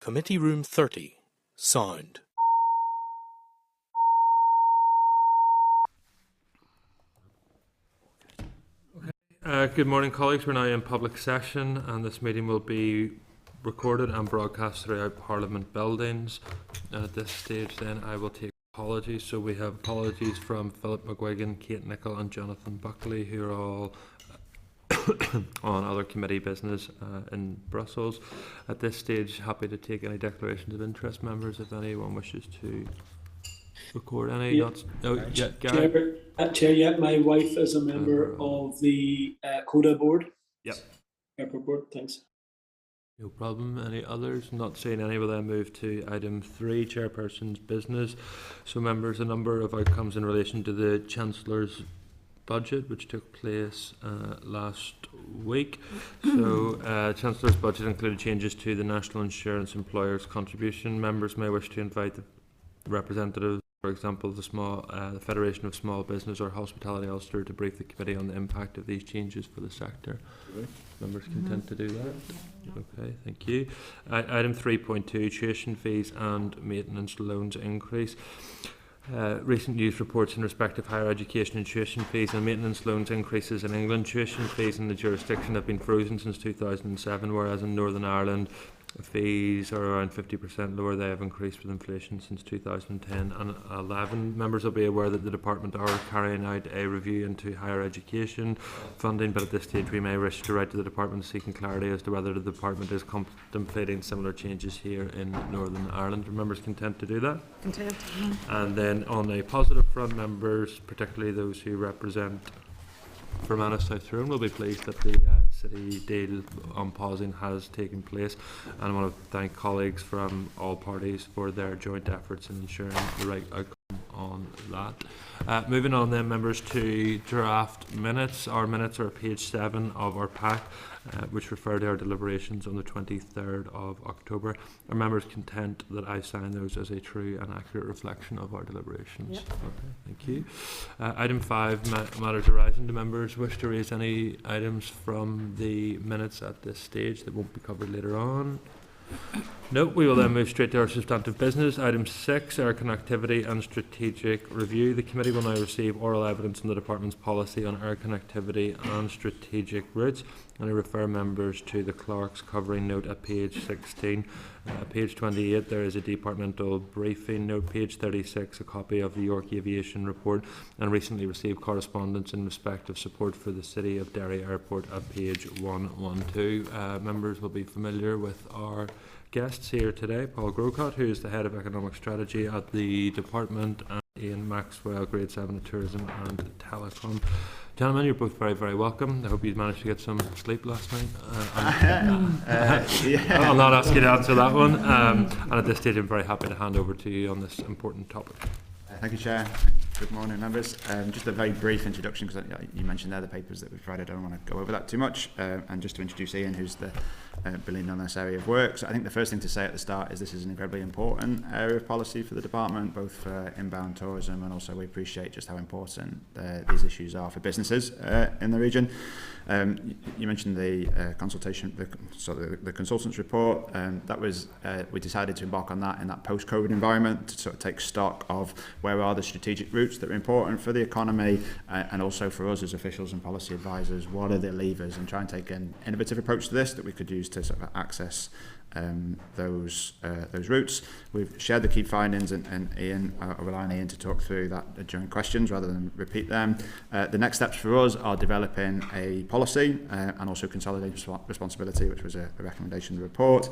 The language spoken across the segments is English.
Committee Room 30. Sound. Good morning, colleagues. We're now in public session, and this meeting will be recorded and broadcast throughout Parliament buildings. And at this stage, then, I will take apologies. So we have apologies from Philip McGuigan, Kate Nicholl, and Jonathan Buckley, who are all on other committee business in Brussels. At this stage, happy to take any declarations of interest, members, if anyone wishes to record any. Chair, my wife is a member of the CODA board. Yep. Airport board, thanks. No problem. Any others? Not seeing any. Will then move to item 3, chairperson's business. So, members, a number of outcomes in relation to the Chancellor's budget, which took place last week. So, Chancellor's budget included changes to the National Insurance Employers Contribution. Members may wish to invite the representatives, for example, the Federation of Small Business or Hospitality Ulster, to brief the committee on the impact of these changes for the sector. Members content to do that? Okay, thank you. Item 3.2, tuition fees and maintenance loans increase. Recent news reports in respect of higher education and tuition fees and maintenance loans increases in England. Tuition fees in the jurisdiction have been frozen since 2007, whereas in Northern Ireland fees are around 50% lower. They have increased with inflation since 2010 and 11. Members will be aware that the Department are carrying out a review into higher education funding, but at this stage we may wish to write to the Department seeking clarity as to whether the Department is contemplating similar changes here in Northern Ireland. Are members content to do that? Content. And then on a positive front, members, particularly those who represent Fermanagh South Tyrone, will be pleased that the City deal on pausing has taken place, and I want to thank colleagues from all parties for their joint efforts in ensuring the right outcome on that. Moving on then, members, to draft minutes. Our minutes are page 7 of our pack, which refer to our deliberations on the 23rd of October. Are members content that I sign those as a true and accurate reflection of our deliberations? Yep. Okay, thank you. Item 5, matters arising. Do members wish to raise any items from the minutes at this stage that won't be covered later on? No, we will then move straight to our substantive business. Item 6, air connectivity and strategic review. The committee will now receive oral evidence on the Department's policy on air connectivity and strategic routes, and I refer members to the clerk's covering note at page 16. Page 28, there is a departmental briefing note. Page 36, a copy of the York Aviation report, and recently received correspondence in respect of support for the City of Derry Airport at page 112. Members will be familiar with our guests here today: Paul Grocott, who is the Head of Economic Strategy at the Department, and Ian Maxwell, Grade 7 of Tourism and Telecom. Gentlemen, you're both very, very welcome. I hope you managed to get some sleep last night. I'll not ask you to answer that one. And at this stage, I'm very happy to hand over to you on this important topic. Thank you, Chair. Good morning, members. Just a very brief introduction, because you mentioned there the papers that we've provided. I don't want to go over that too much. And just to introduce Ian, who's the billing on this area of work. So I think the first thing to say at the start is this is an incredibly important area of policy for the department, both for inbound tourism, and also we appreciate just how important these issues are for businesses in the region. You mentioned the consultation, the consultants report. That was we decided to embark on that in that post-COVID environment to sort of take stock of where are the strategic routes that are important for the economy, and also for us as officials and policy advisors, what are the levers, and try and take an innovative approach to this that we could use to sort of access those routes. We've shared the key findings, and Ian, I'll rely on Ian to talk through that during questions rather than repeat them. The next steps for us are developing a policy and also consolidated responsibility, which was a recommendation in the report.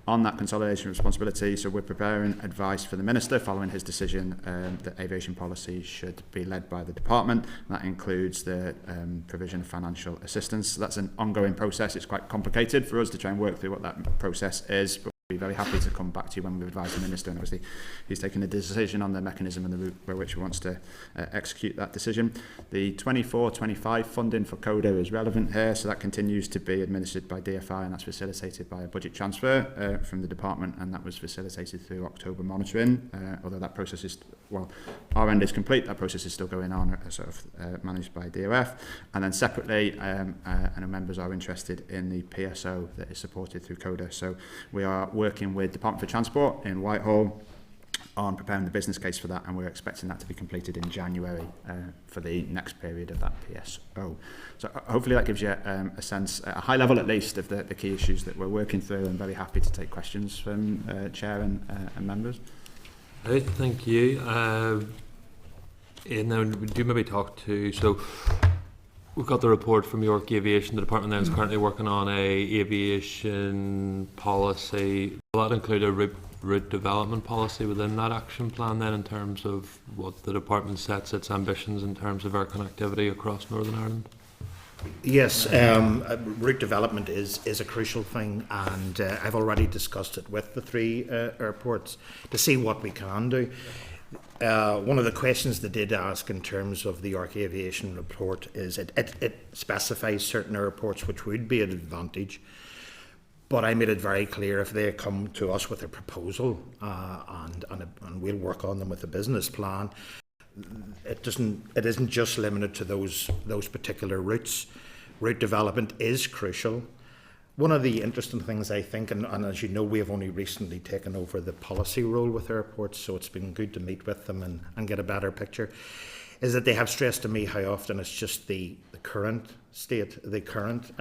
On that consolidation responsibility, so we're preparing advice for the Minister following his decision that aviation policy should be led by the Department. That includes the provision of financial assistance. So that's an ongoing process. It's quite complicated for us to try and work through what that process is, but we'll be very happy to come back to you when we advise the Minister, and obviously he's taking a decision on the mechanism and the route by which he wants to execute that decision. The 24-25 funding for CODA is relevant here, so that continues to be administered by DFI, and that's facilitated by a budget transfer from the Department, and that was facilitated through October monitoring, although that process is, well, our end is complete, that process is still going on, sort of managed by DOF. And then separately, I know members are interested in the PSO that is supported through CODA, so we are working with Department for Transport in Whitehall on preparing the business case for that, and we're expecting that to be completed in January for the next period of that PSO. So hopefully that gives you a sense, at a high level at least, of the key issues that we're working through. I'm very happy to take questions from Chair and members. Right, thank you. And then do you maybe talk to, so we've got the report from York Aviation. The department now is currently working on a aviation policy. Will that include a route development policy within that action plan then, in terms of what the department sets its ambitions in terms of air connectivity across Northern Ireland? Yes, route development is a crucial thing, and I've already discussed it with the three airports to see what we can do. One of the questions they did ask in terms of the York Aviation report is it specifies certain airports which would be an advantage, but I made it very clear if they come to us with a proposal and we'll work on them with a business plan. It isn't just limited to those particular routes. Route development is crucial. One of the interesting things I think, and as you know, we have only recently taken over the policy role with airports, so it's been good to meet with them and get a better picture, is that they have stressed to me how often it's just the current state, the current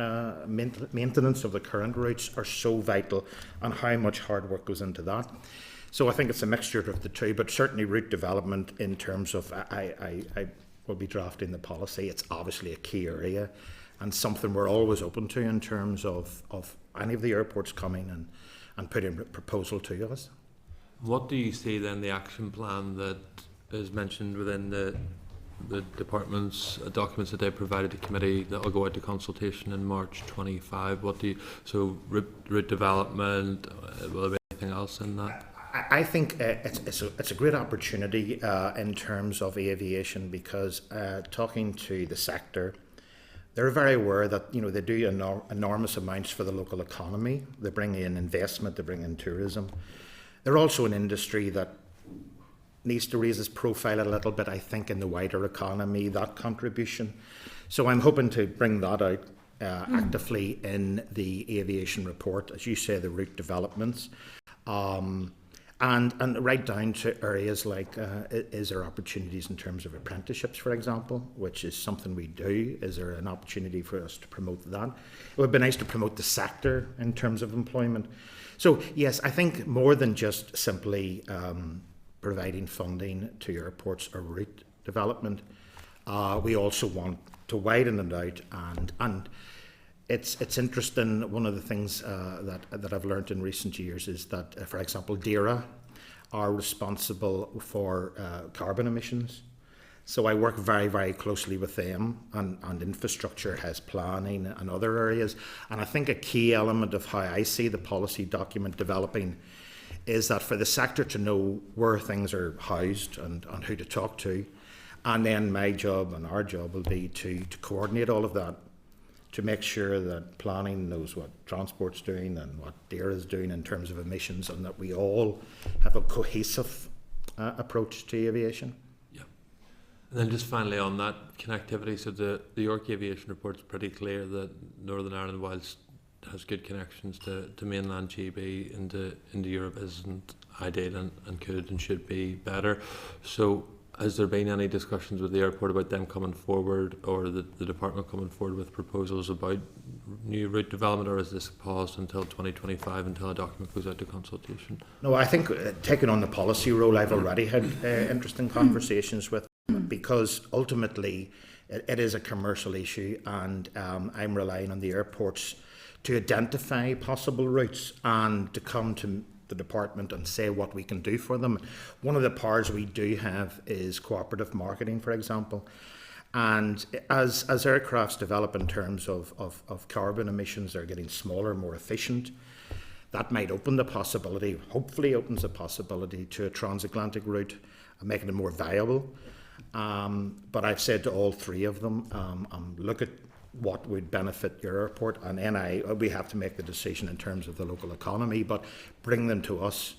maintenance of the current routes are so vital, and how much hard work goes into that. So I think it's a mixture of the two, but certainly route development in terms of, I will be drafting the policy. It's obviously a key area and something we're always open to in terms of any of the airports coming and putting a proposal to us. What do you see then the action plan that is mentioned within the department's documents that they provided to committee that will go out to consultation in March 25? What do you, so route development, will there be anything else in that? I think it's a great opportunity in terms of aviation, because talking to the sector, they're very aware that they do enormous amounts for the local economy. They bring in investment, they bring in tourism. They're also an industry that needs to raise its profile a little bit, I think, in the wider economy, that contribution. So I'm hoping to bring that out actively in the aviation report, as you say, the route developments. And right down to areas like, is there opportunities in terms of apprenticeships, for example, which is something we do? Is there an opportunity for us to promote that? It would be nice to promote the sector in terms of employment. So, yes, I think more than just simply providing funding to airports or route development, we also want to widen it out and it's interesting. One of the things that I've learned in recent years is that, for example, DERA are responsible for carbon emissions. So I work very, very closely with them, and infrastructure has planning and other areas. And I think a key element of how I see the policy document developing is that for the sector to know where things are housed and who to talk to, and then my job and our job will be to coordinate all of that, to make sure that planning knows what transport's doing and what DERA is doing in terms of emissions, and that we all have a cohesive approach to aviation. Yeah. And then just finally on that connectivity, so the York Aviation report's pretty clear that Northern Ireland, whilst has good connections to mainland GB into Europe, isn't ideal and could and should be better. So has there been any discussions with the airport about them coming forward, or the department coming forward with proposals about new route development, or is this paused until 2025 until a document goes out to consultation? No, I think taking on the policy role, I've already had interesting conversations with them, because ultimately it is a commercial issue, and I'm relying on the airports to identify possible routes and to come to the department and say what we can do for them. One of the powers we do have is cooperative marketing, for example. And as aircrafts develop in terms of carbon emissions, they're getting smaller, more efficient. That might open the possibility, hopefully opens the possibility, to a transatlantic route and making it more viable. But I've said to all three of them, look at what would benefit your airport, and then we have to make the decision in terms of the local economy, but bring them to us.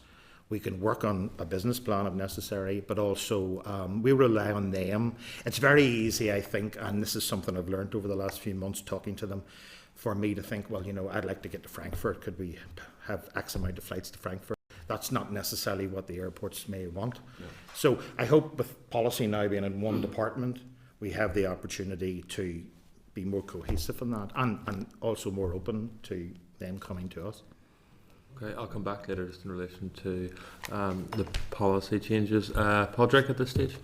We can work on a business plan if necessary, but also we rely on them. It's very easy, I think, and this is something I've learned over the last few months talking to them, for me to think, well, I'd like to get to Frankfurt. Could we have X amount of flights to Frankfurt? That's not necessarily what the airports may want. No. So I hope with policy now being in one department, we have the opportunity to be more cohesive in that, and also more open to them coming to us. Okay, I'll come back later just in relation to the policy changes. Padraig at this stage.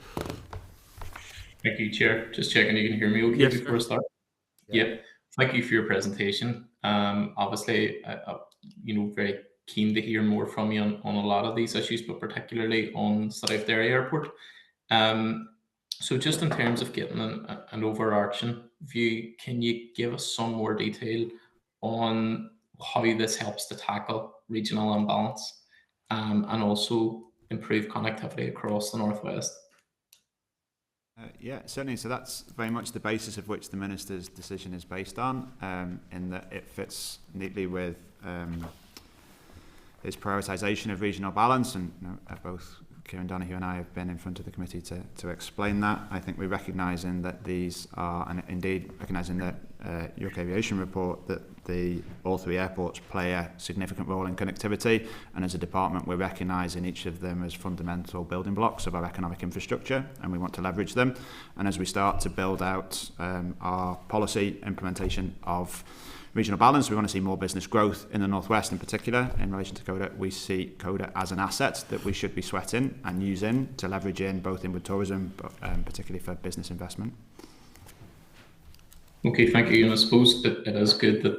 Thank you, Chair. Just checking you can hear me okay Yes, before I sir. start. Yeah. Yep. Thank you for your presentation. Obviously, very keen to hear more from you on a lot of these issues, but particularly on City of Derry Airport. So just in terms of getting an overarching view, can you give us some more detail on how this helps to tackle regional imbalance and also improve connectivity across the Northwest? Yeah, certainly. So that's very much the basis of which the Minister's decision is based on, in that it fits neatly with his prioritisation of regional balance, and both Kieran Donoghue and I have been in front of the committee to explain that. I think we're recognising that these are, and indeed recognising that York Aviation report, that all three airports play a significant role in connectivity, and as a department we're recognising each of them as fundamental building blocks of our economic infrastructure, and we want to leverage them. And as we start to build out our policy implementation of regional balance, we want to see more business growth in the Northwest in particular. In relation to CODA, we see CODA as an asset that we should be sweating and using to leverage in both inward tourism, but particularly for business investment. Okay, thank you. And I suppose it is good that,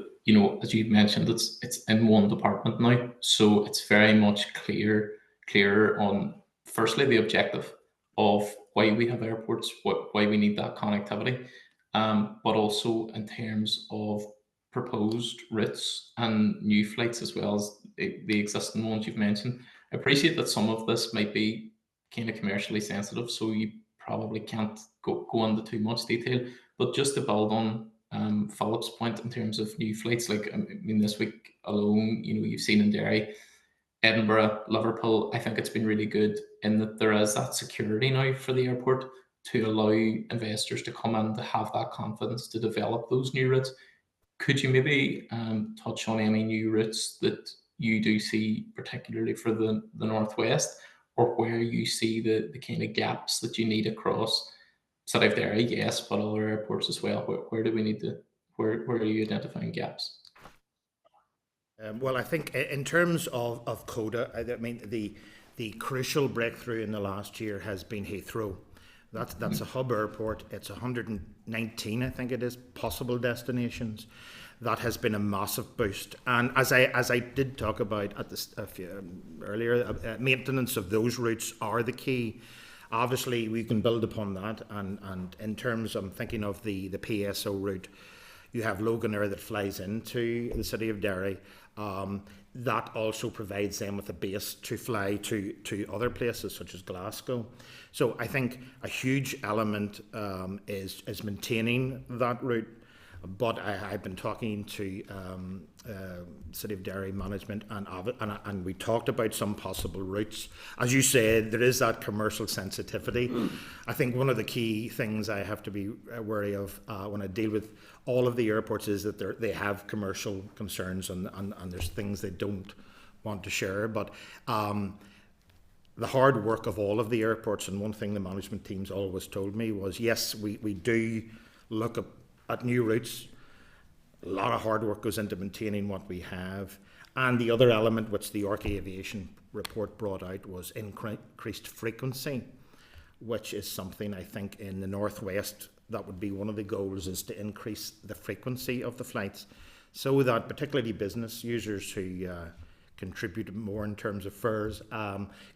as you mentioned, it's in one department now, so it's very much clearer on, firstly, the objective of why we have airports, why we need that connectivity, but also in terms of proposed routes and new flights as well as the existing ones you've mentioned. I appreciate that some of this might be kind of commercially sensitive, so you probably can't go into too much detail, but just to build on Philip's point in terms of new flights, like this week alone, you've seen in Derry, Edinburgh, Liverpool, I think it's been really good in that there is that security now for the airport to allow investors to come in, to have that confidence to develop those new routes. Could you maybe touch on any new routes that you do see, particularly for the Northwest, or where you see the kind of gaps that you need across City of Derry, yes, but other airports as well? Where do we need to, where are you identifying gaps? Well, I think in terms of CODA, I mean, the crucial breakthrough in the last year has been Heathrow. That's a hub airport. It's 119, I think it is, possible destinations. That has been a massive boost. And as I did talk about at this earlier, maintenance of those routes are the key. Obviously, we can build upon that. And in terms, I'm thinking of the PSO route. You have Loganair that flies into the City of Derry. That also provides them with a base to fly to other places such as Glasgow. So I think a huge element is maintaining that route. But I've been talking to City of Derry management, and we talked about some possible routes. As you said, there is that commercial sensitivity. I think one of the key things I have to be wary of when I deal with all of the airports is that they have commercial concerns and there's things they don't want to share. But the hard work of all of the airports, and one thing the management teams always told me was, yes, we do look at new routes. A lot of hard work goes into maintaining what we have. And the other element which the York Aviation report brought out was increased frequency, which is something I think in the Northwest, that would be one of the goals, is to increase the frequency of the flights so that particularly business users who contribute more in terms of fares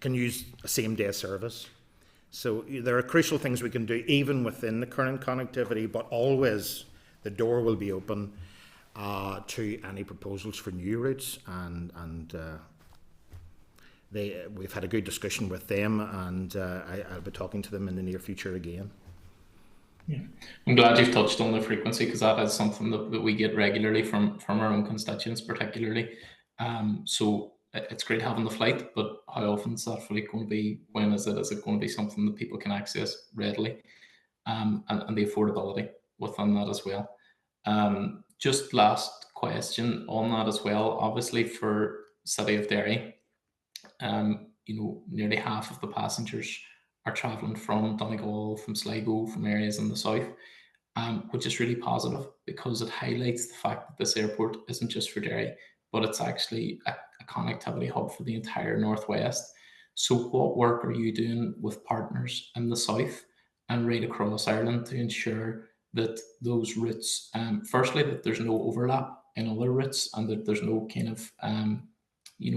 can use a same-day service. So there are crucial things we can do even within the current connectivity, but always the door will be open to any proposals for new routes, and we've had a good discussion with them, and I'll be talking to them in the near future again. Yeah, I'm glad you've touched on the frequency, because that is something that we get regularly from our own constituents particularly. So it's great having the flight, but how often is that flight going to be? When is it? Is it going to be something that people can access readily? And the affordability within that as well. just last question on that as well. Obviously, for City of Derry, nearly half of the passengers are travelling from Donegal, from Sligo, from areas in the south, which is really positive because it highlights the fact that this airport isn't just for Derry, but it's actually a connectivity hub for the entire Northwest. So what work are you doing with partners in the south and right across Ireland to ensure that those routes, firstly, that there's no overlap in other routes and that there's no kind of,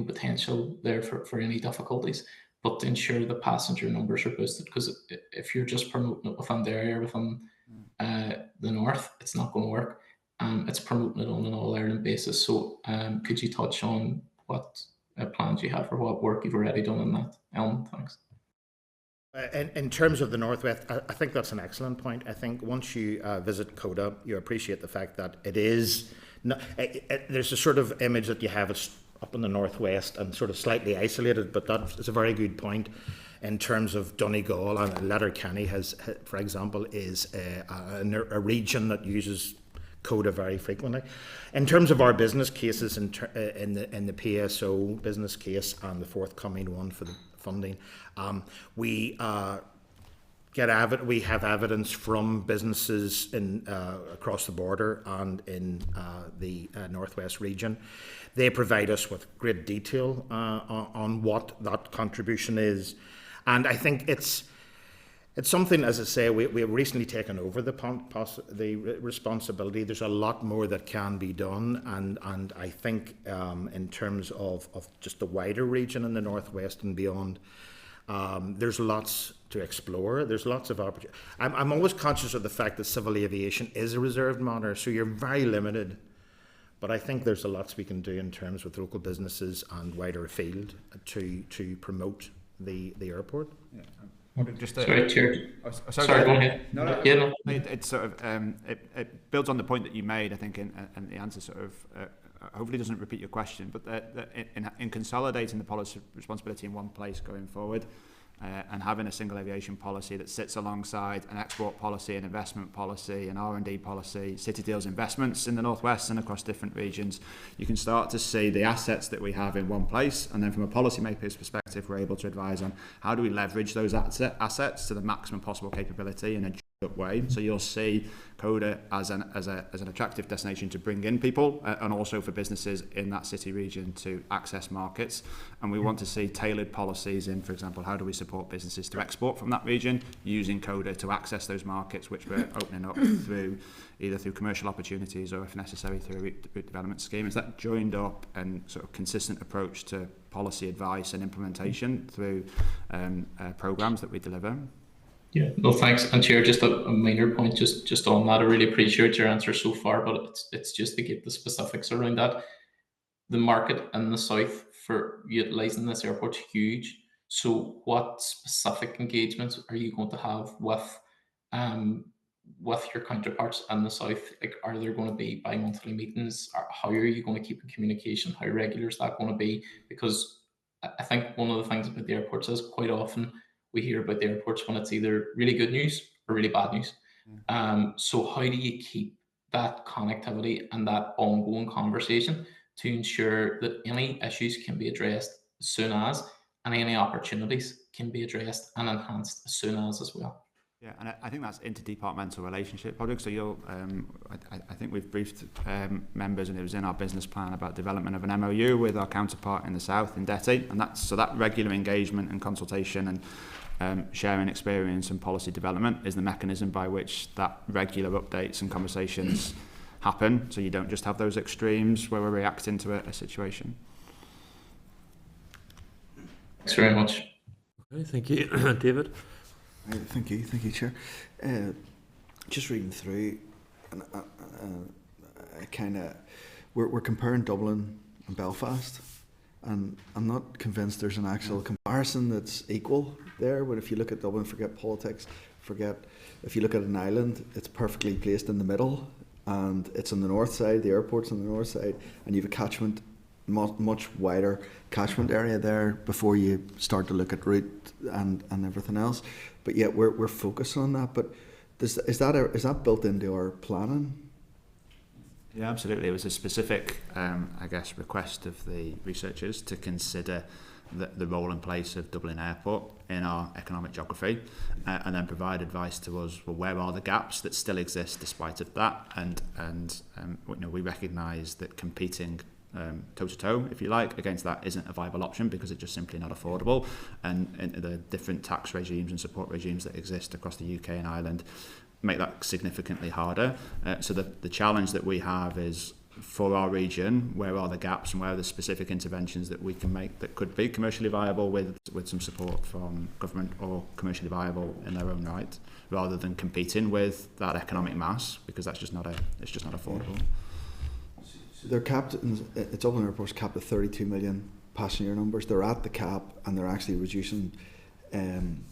potential there for any difficulties, but to ensure the passenger numbers are boosted? Because if you're just promoting it within Derry or within the north, it's not going to work. It's promoting it on an all-Ireland basis. So could you touch on what plans you have or what work you've already done in that element? Thanks. In terms of the Northwest, I think that's an excellent point. I think once you visit CODA, you appreciate the fact that it is, there's a sort of image that you have it's up in the Northwest and sort of slightly isolated, but that is a very good point in terms of Donegal, and Letterkenny has, for example, is a region that uses CODA very frequently. In terms of our business cases in the PSO business case and the forthcoming one for the funding, we have evidence from businesses in across the border and in the Northwest region. They provide us with great detail on what that contribution is, and I think it's something, as I say, we've recently taken over the responsibility. There's a lot more that can be done, and I think in terms of just the wider region in the Northwest and beyond, there's lots to explore. There's lots of opportunity. I'm always conscious of the fact that civil aviation is a reserved matter, so you're very limited. But I think there's a lot we can do in terms with local businesses and wider afield to promote the airport. Yeah. Sorry, Chair. Sorry, go ahead. No. Yeah, no. It's sort of it builds on the point that you made, I think, and the answer sort of hopefully doesn't repeat your question. But in consolidating the policy responsibility in one place going forward, and having a single aviation policy that sits alongside an export policy, an investment policy, an R&D policy, City Deals investments in the Northwest and across different regions, you can start to see the assets that we have in one place, and then from a policymaker's perspective, we're able to advise on how do we leverage those assets to the maximum possible capability in a way. So you'll see CODA as an attractive destination to bring in people and also for businesses in that city region to access markets. And we want to see tailored policies in, for example, how do we support businesses to export from that region using CODA to access those markets, which we're opening up through either through commercial opportunities or, if necessary, through a route development scheme. Is that joined up and sort of consistent approach to policy advice and implementation through programs that we deliver? Yeah, no, thanks. And Chair, just a minor point just on that. I really appreciate your answer so far, but it's just to get the specifics around that. The market in the south for utilising this airport is huge. So what specific engagements are you going to have with your counterparts in the south? Like, are there going to be bi-monthly meetings? How are you going to keep in communication? How regular is that going to be? Because I think one of the things about the airports is quite often we hear about the airports when it's either really good news or really bad news. So how do you keep that connectivity and that ongoing conversation to ensure that any issues can be addressed as soon as, and any opportunities can be addressed and enhanced as soon as well? Yeah, and I think that's interdepartmental relationship project. So you'll, I think we've briefed members, and it was in our business plan about development of an MOU with our counterpart in the south, in DETI, and that regular engagement and consultation and sharing experience and policy development is the mechanism by which that regular updates and conversations happen. So you don't just have those extremes where we're reacting to a situation. Thanks very much. Okay, thank you, David. Thank you, Chair. Just reading through, and I kind of we're comparing Dublin and Belfast, and I'm not convinced there's an actual comparison that's equal there. But if you look at Dublin, forget politics, if you look at an island, it's perfectly placed in the middle, and it's on the north side. The airport's on the north side, and you have a catchment, much wider catchment area there before you start to look at route and everything else. But yet we're focused on that. But is that built into our planning? Yeah, absolutely. It was a specific, I guess, request of the researchers to consider the role and place of Dublin Airport in our economic geography, and then provide advice to us. Well, where are the gaps that still exist despite of that? And we recognise that competing toe to toe, if you like, against that isn't a viable option because it's just simply not affordable. And the different tax regimes and support regimes that exist across the UK and Ireland make that significantly harder. So the challenge that we have is, for our region, where are the gaps and where are the specific interventions that we can make that could be commercially viable with some support from government, or commercially viable in their own right, rather than competing with that economic mass, because that's just not affordable. They're capped. Dublin Airport's capped at 32 million passenger numbers. They're at the cap, and they're actually reducing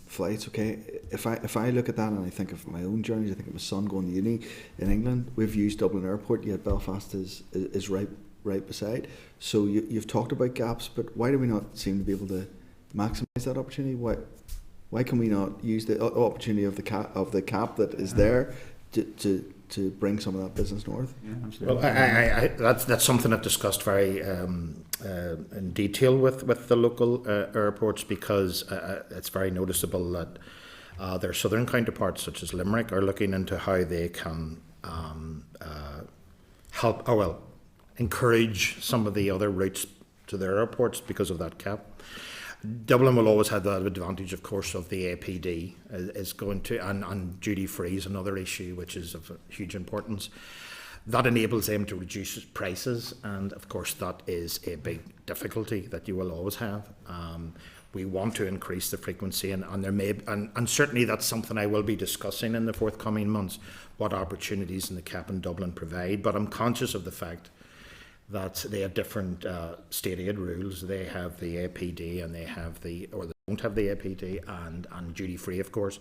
flights. Okay, if I look at that and I think of my own journeys, I think of my son going to uni in England. We've used Dublin Airport, yet Belfast is right beside. So you've talked about gaps, but why do we not seem to be able to maximise that opportunity? Why can we not use the opportunity of the cap that is there to bring some of that business north? Yeah, absolutely. Well, that's something I've discussed very in detail with the local airports, because it's very noticeable that their southern counterparts, such as Limerick, are looking into how they can encourage some of the other routes to their airports because of that cap. Dublin will always have that advantage, of course, of the APD is going to, and duty free is another issue which is of huge importance. That enables them to reduce prices, and of course that is a big difficulty that you will always have. We want to increase the frequency, and there may, and certainly that's something I will be discussing in the forthcoming months, what opportunities in the cap in Dublin provide. But I'm conscious of the fact that they have different state aid rules. They have the APD, and they don't have the APD, and duty free, of course.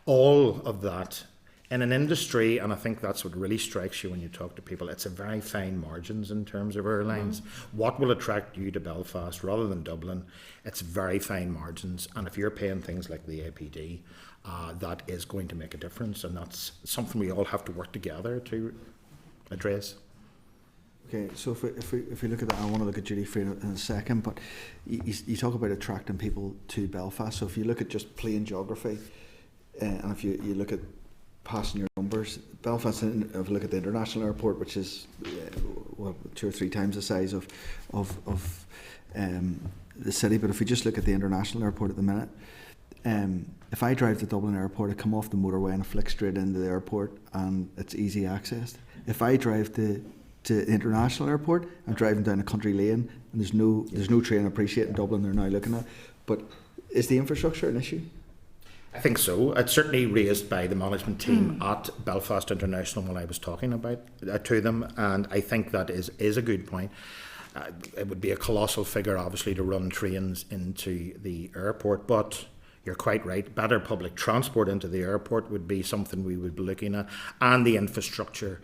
All of that in an industry, and I think that's what really strikes you when you talk to people, it's a very fine margins in terms of airlines. What will attract you to Belfast rather than Dublin? It's very fine margins, and if you're paying things like the APD, that is going to make a difference, and that's something we all have to work together to address. Okay, so if we look at that, I want to look at duty free in a second, but you talk about attracting people to Belfast. So if you look at just plain geography, and if you look at passenger numbers, Belfast, if you look at the international airport, which is 2 or 3 times the size of the city, but if we just look at the international airport at the minute, if I drive to Dublin Airport, I come off the motorway and I flick straight into the airport, and it's easy accessed. If I drive to the international airport, I'm driving down a country lane, and there's no train. I appreciate in Dublin they're now looking at, but is the infrastructure an issue? I think so. It's certainly raised by the management team at Belfast International when I was talking about to them, and I think that is a good point. It would be a colossal figure, obviously, to run trains into the airport, but you're quite right. Better public transport into the airport would be something we would be looking at, and the infrastructure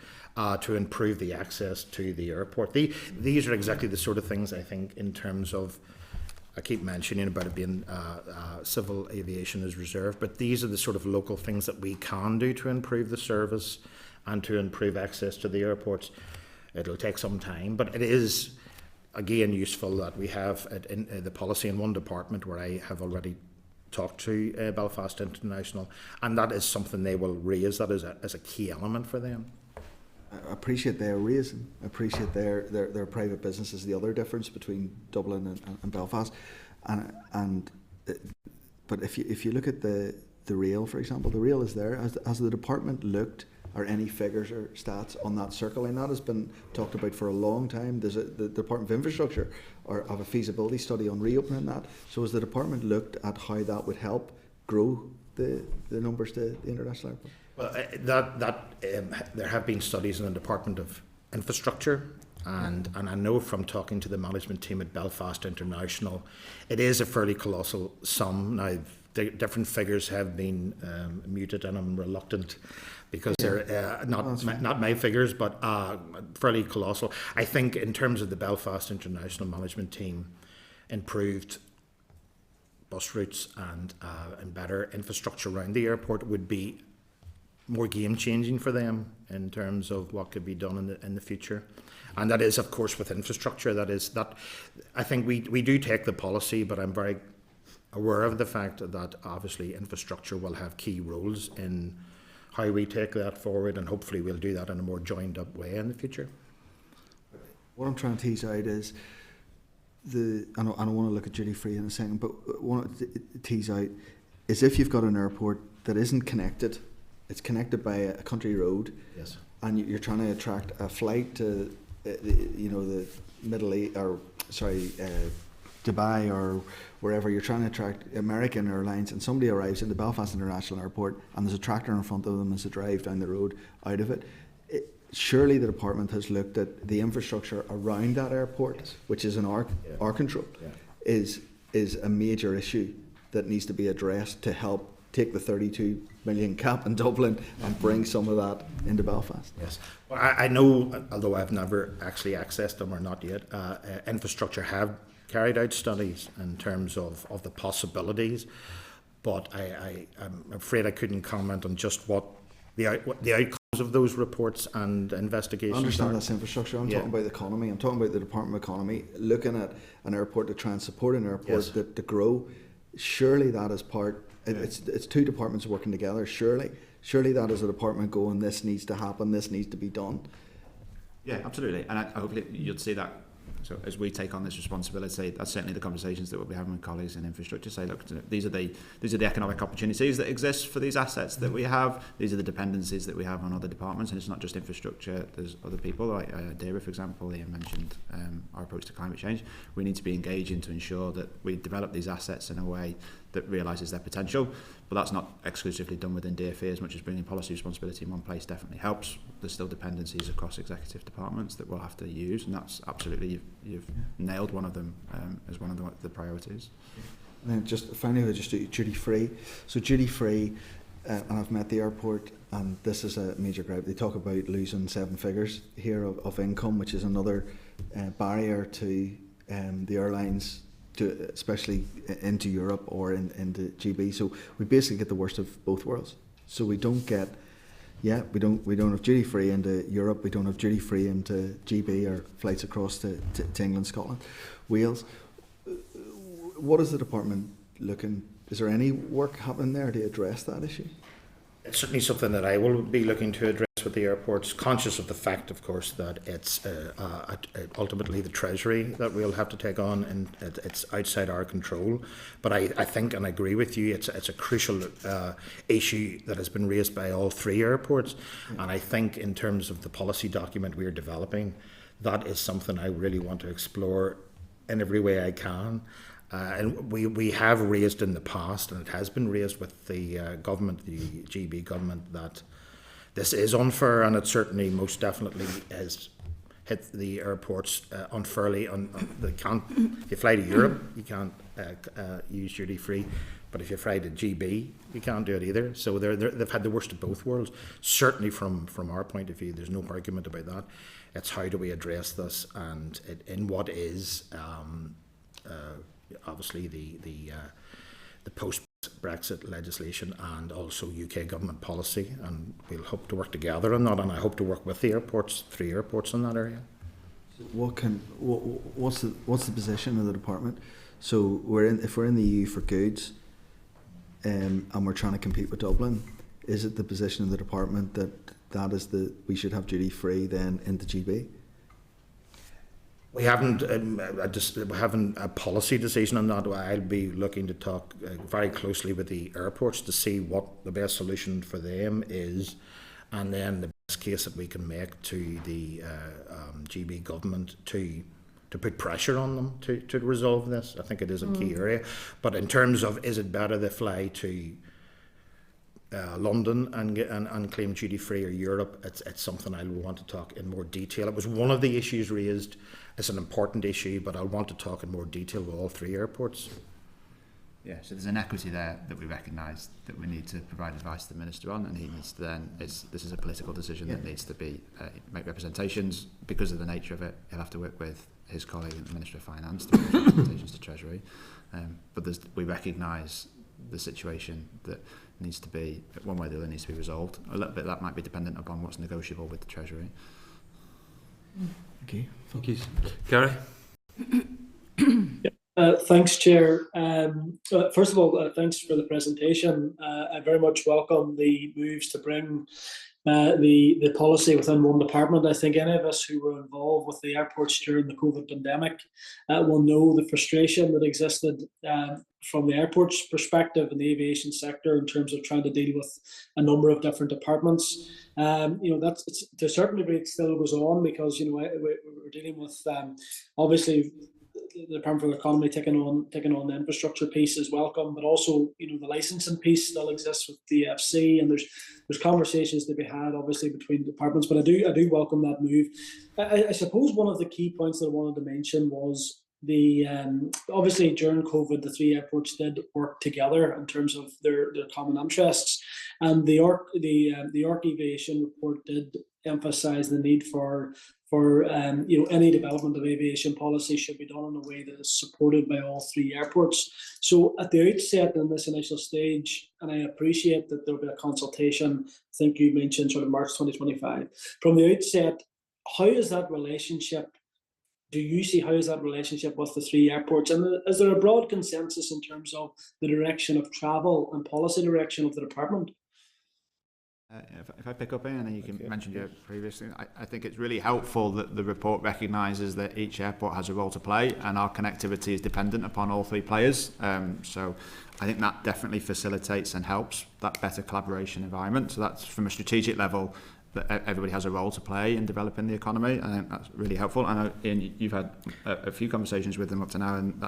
to improve the access to the airport. These are exactly the sort of things, I think, in terms of, I keep mentioning about it being civil aviation is reserved, but these are the sort of local things that we can do to improve the service and to improve access to the airports. It'll take some time, but it is, again, useful that we have the policy in one department where I have already talked to Belfast International, and that is something they will raise that as a key element for them. I appreciate their raising. I appreciate their private business is the other difference between Dublin and Belfast, but if you look at the rail, for example, the rail is there. Has the department looked, or any figures or stats on that circle line? That has been talked about for a long time. There's the Department of Infrastructure or have a feasibility study on reopening that. So has the department looked at how that would help grow the numbers to the international airport? Well, there have been studies in the Department of Infrastructure, and I know from talking to the management team at Belfast International, it is a fairly colossal sum. Now, the different figures have been muted, and I'm reluctant because they're not my figures, but fairly colossal. I think in terms of the Belfast International management team, improved bus routes and better infrastructure around the airport would be more game changing for them in terms of what could be done in the future. And that is, of course, with infrastructure. That I think we do take the policy, but I'm very aware of the fact that obviously infrastructure will have key roles in how we take that forward, and hopefully we'll do that in a more joined up way in the future. What I'm trying to tease out is I want to look at duty free in a second, but what I want to tease out is if you've got an airport that isn't connected, it's connected by a country road, Yes. and you're trying to attract a flight to the Middle East, or Dubai or wherever, you're trying to attract American Airlines, and somebody arrives into Belfast International Airport and there's a tractor in front of them as they drive down the road out of it. Surely the department has looked at the infrastructure around that airport, Yes. which is in our control, Yeah. is a major issue that needs to be addressed to help take the 32 million cap in Dublin and bring some of that into Belfast. Yes. Well, I know, although I've never actually accessed them or not yet, infrastructure have carried out studies in terms of the possibilities, but I'm afraid I couldn't comment on just what the outcomes of those reports and investigations I understand are. that's infrastructure. I'm Yeah. talking about the economy. I'm talking about the Department of Economy looking at an airport to try and support an airport Yes. to grow. Surely that is part. It's two departments working together. Surely that is a department going, this needs to happen. This needs to be done. Yeah, absolutely. And I hopefully you'll see that. So as we take on this responsibility, that's certainly the conversations that we'll be having with colleagues in infrastructure. Say, look, these are the economic opportunities that exist for these assets that we have. These are the dependencies that we have on other departments, and it's not just infrastructure. There's other people like Deirdre, for example. Ian mentioned our approach to climate change. We need to be engaging to ensure that we develop these assets in a way that realises their potential. But that's not exclusively done within DfE, as much as bringing policy responsibility in one place definitely helps. There's still dependencies across executive departments that we'll have to use, and that's absolutely, you've nailed one of them as one of the priorities. And then just finally, just duty free. So duty free, and I've met the airport, and this is a major gripe. They talk about losing 7 figures here of income, which is another barrier to the airlines, especially into Europe or into GB. So we basically get the worst of both worlds. So we don't get, we don't have duty free into Europe. We don't have duty free into GB or flights across to England, Scotland, Wales. What is the department looking? Is there any work happening there to address that issue? It's certainly something that I will be looking to address with the airports, conscious of the fact, of course, that it's ultimately the Treasury that we'll have to take on, and it's outside our control. But I think, and I agree with you, it's a crucial issue that has been raised by all 3 airports. And I think in terms of the policy document we're developing, that is something I really want to explore in every way I can. And we have raised in the past, and it has been raised with the government, the GB government, that this is unfair, and it certainly most definitely has hit the airports unfairly. They can't, if you fly to Europe, you can't use duty free, but if you fly to GB, you can't do it either. So they've had the worst of both worlds. Certainly from our point of view, there's no argument about that. It's how do we address this, and in what is obviously the post-Brexit legislation and also UK government policy, and we'll hope to work together on that, and I hope to work with the airports, 3 airports in that area. What's the position of the department? So if we're in the EU for goods, and we're trying to compete with Dublin, is it the position of the department that we should have duty free then into GB? We haven't a policy decision on that. I'll be looking to talk very closely with the airports to see what the best solution for them is, and then the best case that we can make to the GB government to put pressure on them to resolve this. I think it is a key area. But in terms of, is it better they fly to London and claim duty free, or Europe, it's something I want to talk in more detail. It was one of the issues raised. It's an important issue, but I want to talk in more detail with all 3 airports. Yeah, so there's an equity there that we recognise that we need to provide advice to the Minister on, and he needs to then, this is a political decision that needs to be make representations. Because of the nature of it, he'll have to work with his colleague, the Minister of Finance, to make representations to Treasury. But we recognise the situation that needs to be, one way or the other, needs to be resolved. A little bit of that might be dependent upon what's negotiable with the Treasury. Thank you. Thank you. Gary? Thanks, Chair. First of all, thanks for the presentation. I very much welcome the moves to bring the policy within one department. I think any of us who were involved with the airports during the COVID pandemic will know the frustration that existed from the airports perspective in the aviation sector in terms of trying to deal with a number of different departments. That's to a certain degree it still goes on because we're dealing with obviously the Department for the Economy taking on the infrastructure piece is welcome, but also the licensing piece still exists with DFC, and there's conversations to be had obviously between departments. But I do welcome that move. I suppose one of the key points that I wanted to mention was the obviously during COVID the three airports did work together in terms of their common interests, and the ARC Aviation report did emphasise the need for any development of aviation policy should be done in a way that is supported by all three airports. So at the outset in this initial stage, and I appreciate that there will be a consultation, I think you mentioned sort of March 2025. From the outset, how is that relationship? Do you see how is that relationship with the three airports? And is there a broad consensus in terms of the direction of travel and policy direction of the department? If I pick up in, and then you can mention your previous thing, I think it's really helpful that the report recognises that each airport has a role to play and our connectivity is dependent upon all three players. So I think that definitely facilitates and helps that better collaboration environment. So that's from a strategic level, that everybody has a role to play in developing the economy. I think that's really helpful. And Ian, you've had a few conversations with them up to now, and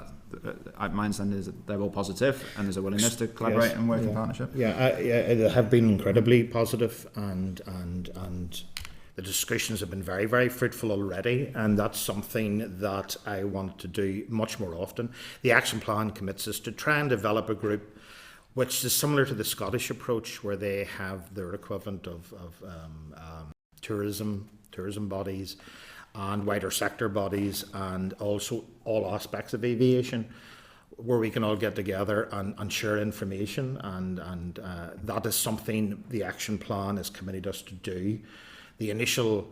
my understanding is that they're all positive and there's a willingness to collaborate and work in partnership. They have been incredibly positive, and the discussions have been very, very fruitful already, and that's something that I want to do much more often. The action plan commits us to try and develop a group which is similar to the Scottish approach, where they have their equivalent of tourism bodies and wider sector bodies, and also all aspects of aviation, where we can all get together and share information, and that is something the action plan has committed us to do. The initial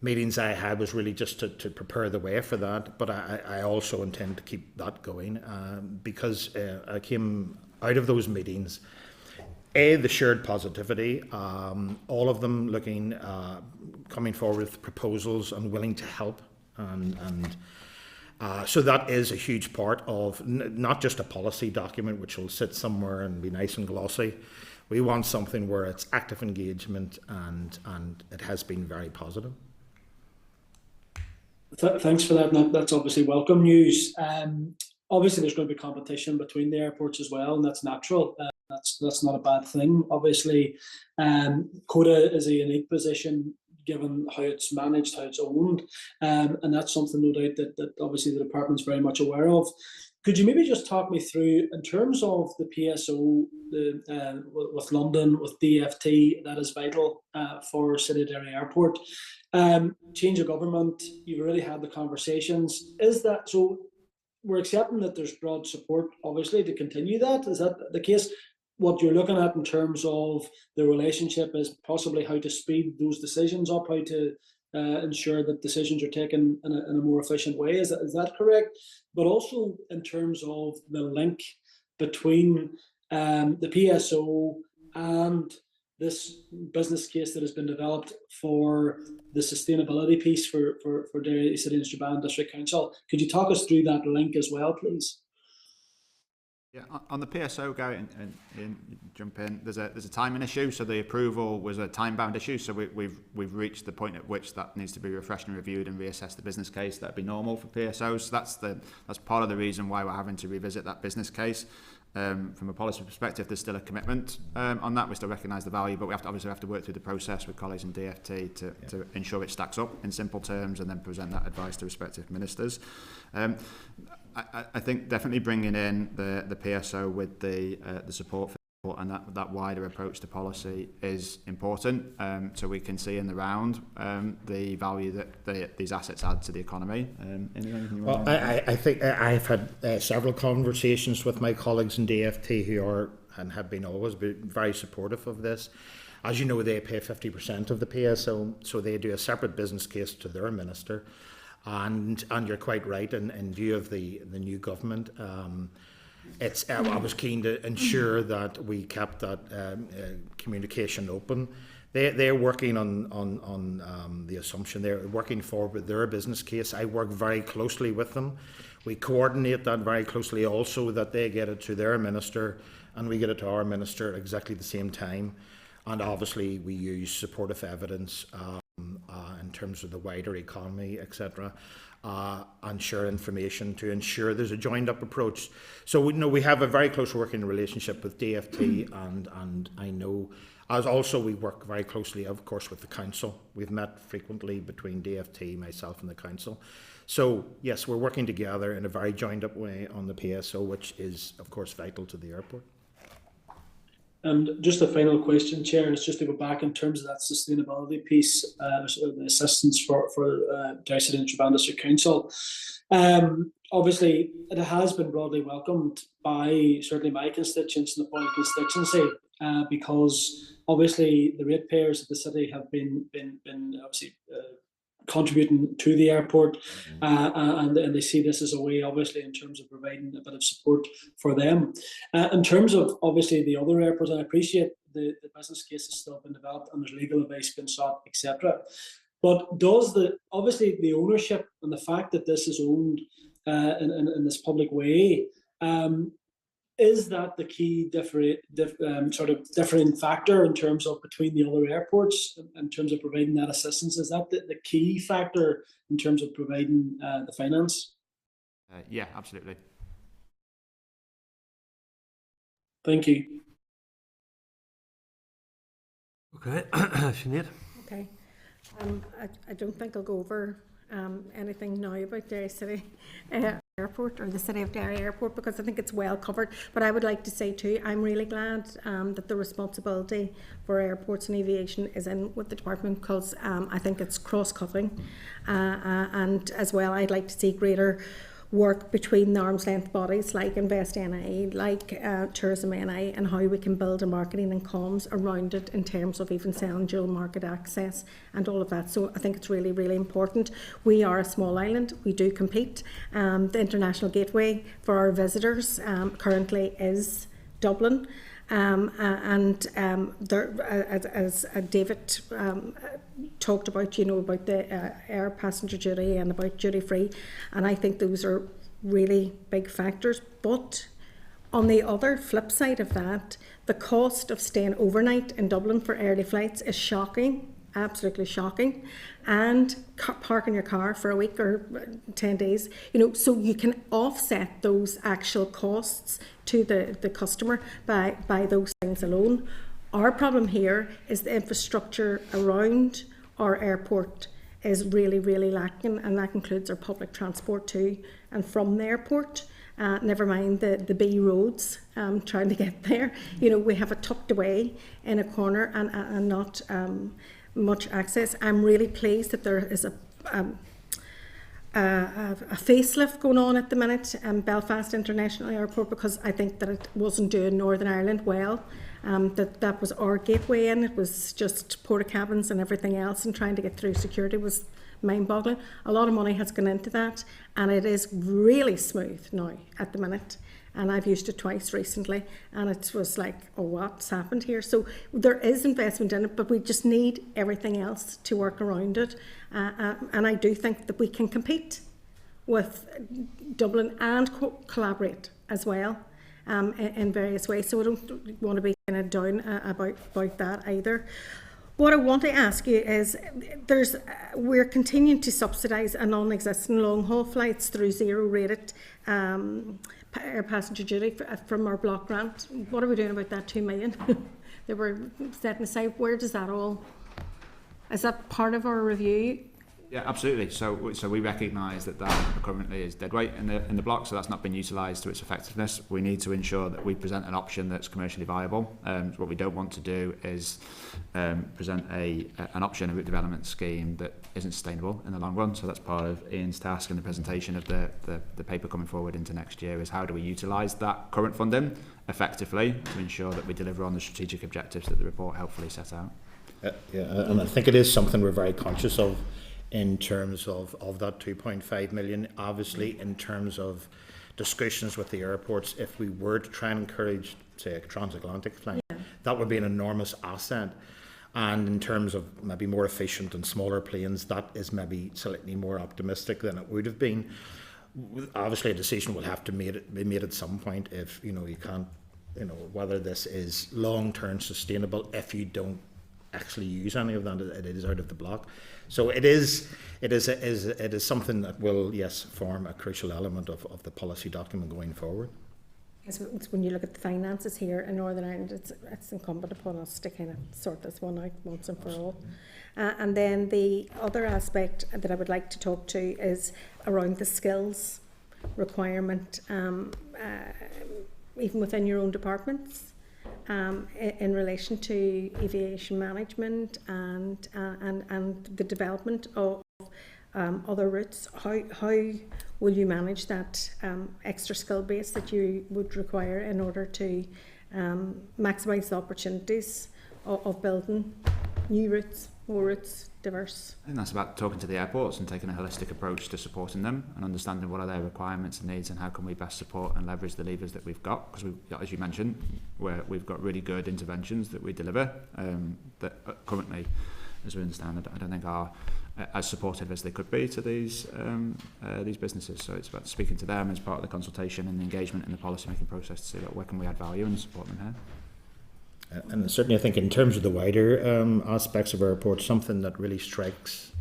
meetings I had was really just to prepare the way for that, but I also intend to keep that going because I came out of those meetings, the shared positivity, all of them looking, coming forward with proposals and willing to help, and so that is a huge part of not just a policy document which will sit somewhere and be nice and glossy. We want something where it's active engagement, and it has been very positive. Thanks for that. That's obviously welcome news. Obviously, there's going to be competition between the airports as well, and that's natural. That's not a bad thing. Obviously, CODA is a unique position given how it's managed, how it's owned, and that's something no doubt that obviously the department's very much aware of. Could you maybe just talk me through, in terms of the PSO, with London, with DFT, that is vital for City of Derry Airport. Change of government, you've already had the conversations. Is that so? We're accepting that there's broad support, obviously, to continue that. Is that the case? What you're looking at in terms of the relationship is possibly how to speed those decisions up, how to ensure that decisions are taken in a more efficient way. Is that correct? But also in terms of the link between the PSO and this business case that has been developed for the sustainability piece for Derry City and Strabane District Council. Could you talk us through that link as well, please? Yeah, on the PSO, Gary, and jump in. There's a timing issue. So the approval was a time-bound issue. So we've reached the point at which that needs to be refreshed and reviewed and reassess the business case. That'd be normal for PSOs. So that's part of the reason why we're having to revisit that business case. From a policy perspective, there's still a commitment on that. We still recognise the value, but we obviously have to work through the process with colleagues in DFT to ensure it stacks up in simple terms, and then present that advice to respective ministers. I think definitely bringing in the PSO with the support for and that wider approach to policy is important. So we can see in the round the value that these assets add to the economy. Anything you want Well, to I think I've had several conversations with my colleagues in DFT who are and have been always very supportive of this. As you know, they pay 50% of the PSO, so they do a separate business case to their minister. And you're quite right, in view of the new government, I was keen to ensure that we kept that communication open. They're working on the assumption they're working forward with their business case. I work very closely with them. We coordinate that very closely also, that they get it to their minister and we get it to our minister at exactly the same time. And obviously we use supportive evidence in terms of the wider economy, etc., and share information to ensure there's a joined up approach. So we have a very close working relationship with DFT, and I know, as also we work very closely, of course, with the council. We've met frequently between DFT, myself and the council. So yes, we're working together in a very joined up way on the PSO, which is of course vital to the airport. And just a final question, Chair, and it's just to go back in terms of that sustainability piece, sort of the assistance for Dowsett and Trevandis Council. Obviously, it has been broadly welcomed by certainly my constituents in the Foyle constituency, because obviously the ratepayers of the city have been obviously contributing to the airport, and they see this as a way, obviously, in terms of providing a bit of support for them. In terms of obviously the other airports, I appreciate the business case has still been developed and there's legal advice been sought, etc. But does obviously the ownership and the fact that this is owned in this public way, is that the key sort of differing factor in terms of between the other airports in terms of providing that assistance? Is that the key factor in terms of providing the finance? Yeah, absolutely. Thank you. Okay, Sinead. Okay. I don't think I'll go over anything now about Derry City Airport or the City of Derry Airport, because I think it's well covered. But I would like to say too, I'm really glad that the responsibility for airports and aviation is in with the department, because I think it's cross-cutting, and as well I'd like to see greater work between the arm's length bodies like Invest NI, like Tourism NI, and how we can build a marketing and comms around it in terms of even selling dual market access and all of that. So I think it's really, really important. We are a small island, we do compete. The international gateway for our visitors currently is Dublin. There, as David talked about, about the air passenger duty and about duty free, and I think those are really big factors. But on the other flip side of that, the cost of staying overnight in Dublin for early flights is shocking, absolutely shocking, and parking your car for a week or 10 days, so you can offset those actual costs to the customer by those things alone. Our problem here is the infrastructure around our airport is really, really lacking, and that includes our public transport too, and from the airport. Never mind the B roads, trying to get there. We have it tucked away in a corner and not much access. I'm really pleased that there is a facelift going on at the minute Belfast International Airport, because I think that it wasn't doing Northern Ireland well. That was our gateway in. It was just porta cabins and everything else, and trying to get through security was mind-boggling. A lot of money has gone into that, and it is really smooth now at the minute. And I've used it twice recently, and it was like, oh, what's happened here? So there is investment in it, but we just need everything else to work around it. And I do think that we can compete with Dublin and collaborate as well in various ways. So I don't want to be kind of down about that either. What I want to ask you is, we're continuing to subsidise a non-existent long-haul flights through zero-rated air passenger duty from our block grant. What are we doing about that 2 million that we're setting aside? Where does that all? Is that part of our review Yeah, absolutely. So we recognise that currently is deadweight in the block, so that's not been utilised to its effectiveness. We need to ensure that we present an option that's commercially viable. What we don't want to do is present an option, a route development scheme that isn't sustainable in the long run. So that's part of Ian's task in the presentation of the paper coming forward into next year, is how do we utilise that current funding effectively to ensure that we deliver on the strategic objectives that the report helpfully set out. Yeah, and I think it is something we're very conscious of in terms of that 2.5 million. Obviously, in terms of discussions with the airports, if we were to try and encourage, say, a transatlantic flight, that would be an enormous asset. And in terms of maybe more efficient and smaller planes, that is maybe slightly more optimistic than it would have been. Obviously, a decision will have to be made at some point if, you can't, whether this is long-term sustainable if you don't actually use any of that. It is out of the block. So it is something that will, yes, form a crucial element of the policy document going forward. It's when you look at the finances here in Northern Ireland, it's incumbent upon us to kind of sort this one out once and for all. And then the other aspect that I would like to talk to is around the skills requirement, even within your own departments. In relation to aviation management and the development of other routes, how will you manage that extra skill base that you would require in order to maximise the opportunities of building new routes, more routes, diverse? I think that's about talking to the airports and taking a holistic approach to supporting them and understanding what are their requirements and needs and how can we best support and leverage the levers that we've got, because as you mentioned, we've got really good interventions that we deliver that currently, as we understand, I don't think are as supportive as they could be to these businesses. So it's about speaking to them as part of the consultation and the engagement in the policy making process to see where can we add value and support them here. And certainly I think in terms of the wider aspects of airports, something that really strikes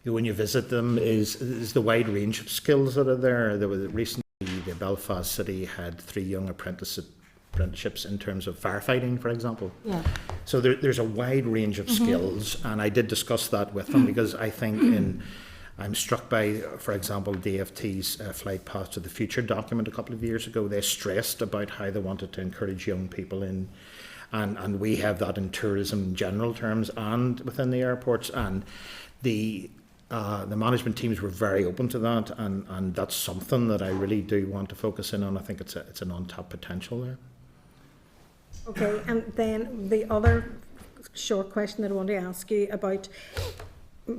you when you visit them is the wide range of skills that are there. There was recently, the Belfast City had 3 young apprenticeships in terms of firefighting, for example. Yeah. So there's a wide range of skills, and I did discuss that with them because I think I'm struck by, for example, DFT's Flight Path to the Future document a couple of years ago. They stressed about how they wanted to encourage young people in. And we have that in tourism in general terms and within the airports, and the management teams were very open to that, and that's something that I really do want to focus in on. I think it's an untapped potential there. Okay, and then the other short question that I want to ask you about,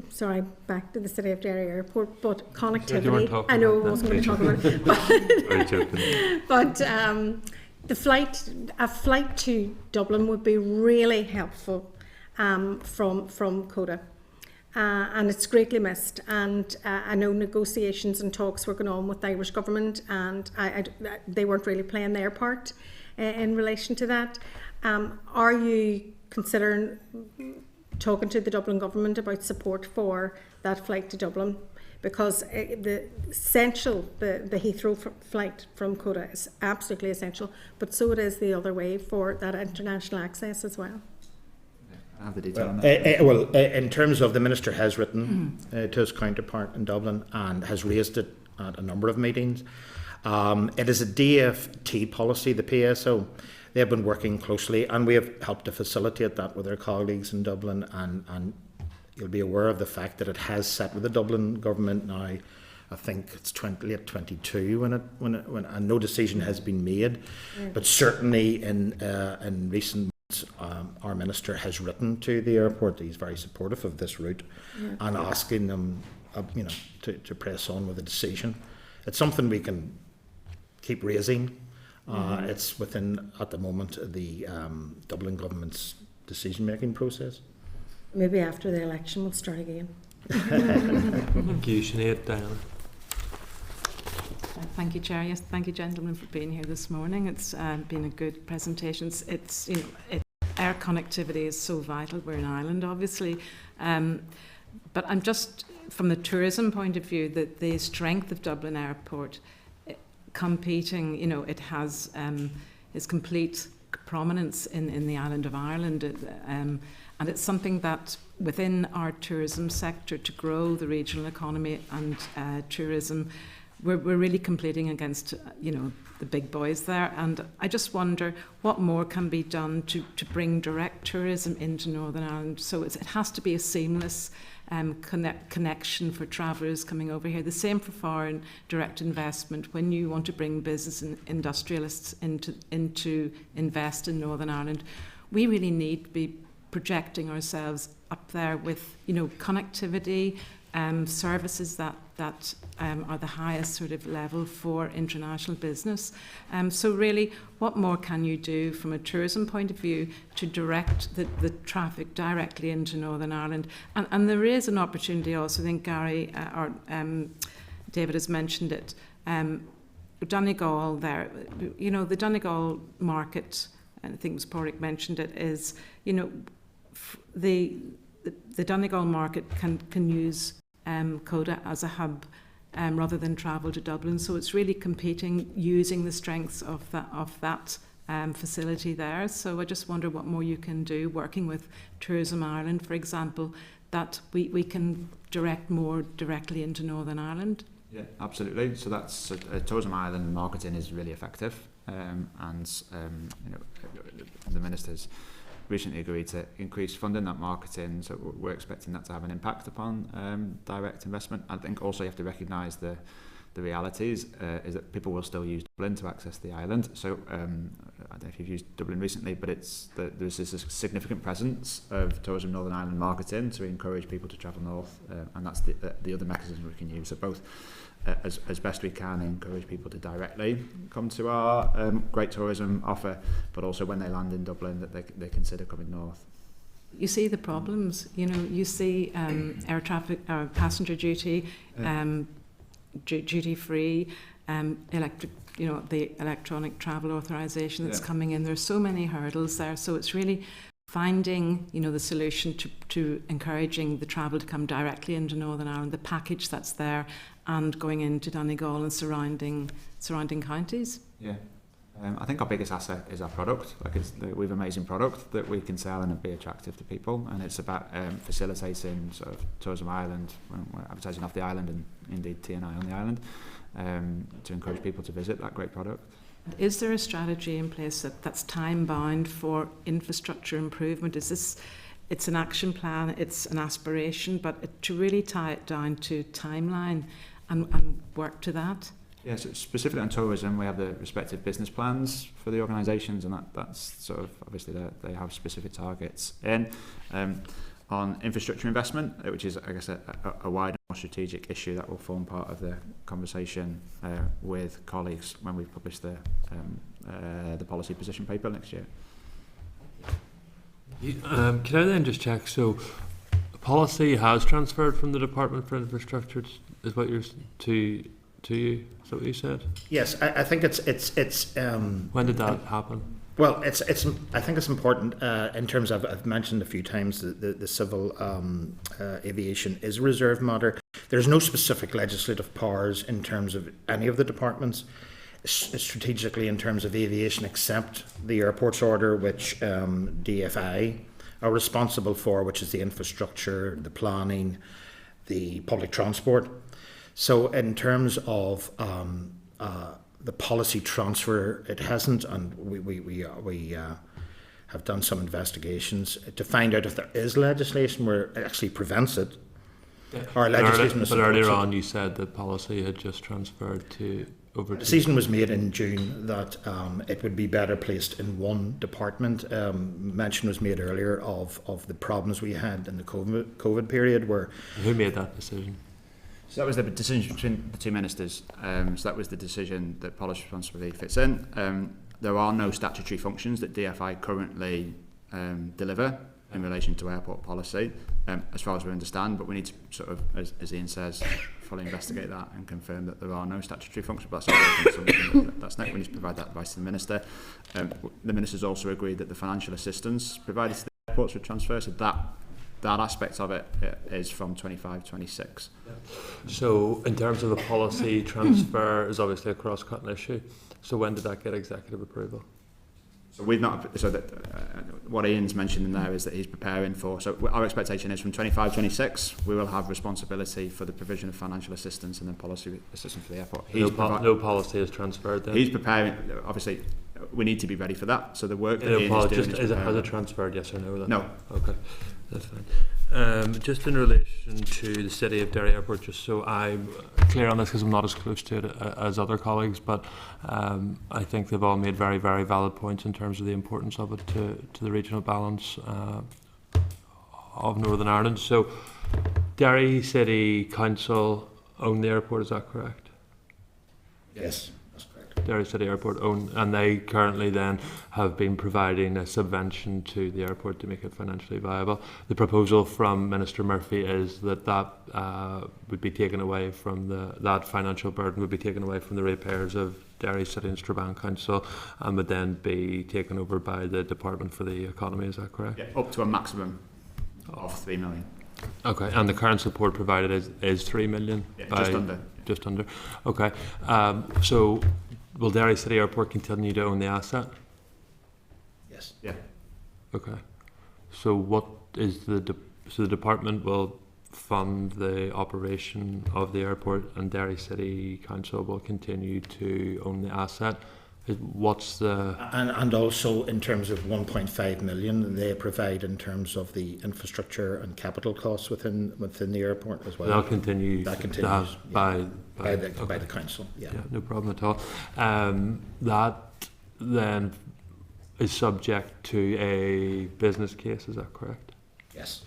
sorry, back to the City of Derry Airport, but connectivity. I know I wasn't going to talk about it, but a flight to Dublin would be really helpful from CODA. And it's greatly missed. And I know negotiations and talks were going on with the Irish government, and they weren't really playing their part in relation to that. Are you considering talking to the Dublin government about support for that flight to Dublin? Because the Heathrow flight from CODA is absolutely essential, but so it is the other way for that international access as well. I have the detail on that. In terms of, the Minister has written to his counterpart in Dublin and has raised it at a number of meetings. It is a DFT policy, the PSO. They have been working closely, and we have helped to facilitate that with our colleagues in Dublin, and you'll be aware of the fact that it has sat with the Dublin government now. I think it's late 22 and no decision has been made. But certainly in recent months, our minister has written to the airport. He's very supportive of this route and asking them, to press on with a decision. It's something we can keep raising. It's within, at the moment, the Dublin government's decision-making process. Maybe after the election we'll start again. Thank you, Sinead. Diana. Thank you, Chair. Yes, thank you, gentlemen, for being here this morning. It's been a good presentation. Air connectivity is so vital. We're in Ireland, obviously, but I'm just from the tourism point of view, that the strength of Dublin Airport competing, it has its complete prominence in the island of Ireland, and it's something that within our tourism sector, to grow the regional economy and tourism, we're really competing against the big boys there, and I just wonder what more can be done to bring direct tourism into Northern Ireland. So it has to be a seamless connection for travellers coming over here. The same for foreign direct investment. When you want to bring business and industrialists into invest in Northern Ireland, we really need to be projecting ourselves up there with connectivity, services that are the highest sort of level for international business. So really, what more can you do from a tourism point of view to direct the traffic directly into Northern Ireland? And there is an opportunity also, I think Gary or David has mentioned it, Donegal there, the Donegal market, and I think it was Pádraig mentioned it, is, the Donegal market can use CODA as a hub rather than travel to Dublin. So it's really competing using the strengths of that facility there. So I just wonder what more you can do working with Tourism Ireland, for example, that we can direct more directly into Northern Ireland. Yeah, absolutely. So that's Tourism Ireland marketing is really effective, the ministers recently agreed to increase funding that marketing, so we're expecting that to have an impact upon direct investment. I think also you have to recognise the realities is that people will still use Dublin to access the island. So I don't know if you've used Dublin recently, but there's this significant presence of Tourism Northern Ireland marketing to encourage people to travel north, and that's the other mechanism we can use. So both as best we can encourage people to directly come to our great tourism offer, but also when they land in Dublin that they consider coming north. You see the problems, you see air traffic, passenger duty, duty free, electric, the electronic travel authorization that's coming in. There's so many hurdles there, so it's really finding the solution to encouraging the travel to come directly into Northern Ireland, the package that's there, and going into Donegal and surrounding counties. Yeah. I think our biggest asset is our product. We have an amazing product that we can sell and be attractive to people, and it's about facilitating sort of Tourism Ireland when we're advertising off the island, and indeed TNI on the island, to encourage people to visit that great product. Is there a strategy in place that's time bound for infrastructure improvement? It's an action plan, it's an aspiration, but to really tie it down to timeline and work to that? Yes, specifically on tourism, we have the respective business plans for the organisations, and that's sort of obviously they have specific targets. And on infrastructure investment, which is, I guess, a wider, more strategic issue that will form part of the conversation with colleagues when we publish the policy position paper next year. Can I then just check? So, policy has transferred from the Department for Infrastructure, is what you're to you? Is that what you said? Yes, I think it's. When did that happen? Well, I think it's important in terms of, I've mentioned a few times the civil aviation is a reserved matter. There's no specific legislative powers in terms of any of the departments strategically in terms of aviation, except the airports order, which DFI are responsible for, which is the infrastructure, the planning, the public transport. So in terms of the policy transfer, it hasn't, and we have done some investigations to find out if there is legislation where it actually prevents it. Or legislation but earlier on you said that policy had just transferred to over. The decision was made in June that it would be better placed in one department. Mention was made earlier of the problems we had in the COVID period. Where who made that decision? So that was the decision between the two ministers. So that was the decision that policy responsibility fits in. There are no statutory functions that DFI currently deliver in relation to airport policy, as far as we understand, but we need to sort of, as Ian says, fully investigate that and confirm that there are no statutory functions. But that's not, we need to provide that advice to the minister. The ministers also agreed that the financial assistance provided to the airports would transfer, so that aspect of it is from 25-26. So in terms of the policy transfer is obviously a cross-cutting issue. So when did that get executive approval? So we've not. So that what Ian's mentioned in there is that he's preparing for. So our expectation is from 25-26, we will have responsibility for the provision of financial assistance and then policy assistance for the airport. No policy is transferred then? He's preparing. Obviously, we need to be ready for that. So the work that Ian is doing has it transferred? Yes or no? Then? No. Okay, that's fine. Just in relation to the City of Derry Airport, just so I'm clear on this because I'm not as close to it as other colleagues, but I think they've all made very, very valid points in terms of the importance of it to the regional balance of Northern Ireland. So Derry City Council own the airport, is that correct? Yes, that's correct. Derry City Airport own, and they currently then have been providing a subvention to the airport to make it financially viable. The proposal from Minister Murphy is that would be taken away from that financial burden would be taken away from the ratepayers of Derry City and Strabane Council and would then be taken over by the Department for the Economy, is that correct? Yeah, up to a maximum of 3 million. Okay, and the current support provided is 3 million? Yeah, just under. Just under. Okay, so will Derry City Airport continue to own the asset? Yes. Yeah. Okay. So what is the department will fund the operation of the airport and Derry City Council will continue to own the asset? What's the... And also in terms of 1.5 million they provide in terms of the infrastructure and capital costs within the airport as well. They'll continue that continues to have by the council. Yeah, no problem at all. That then is subject to a business case, is that correct? Yes.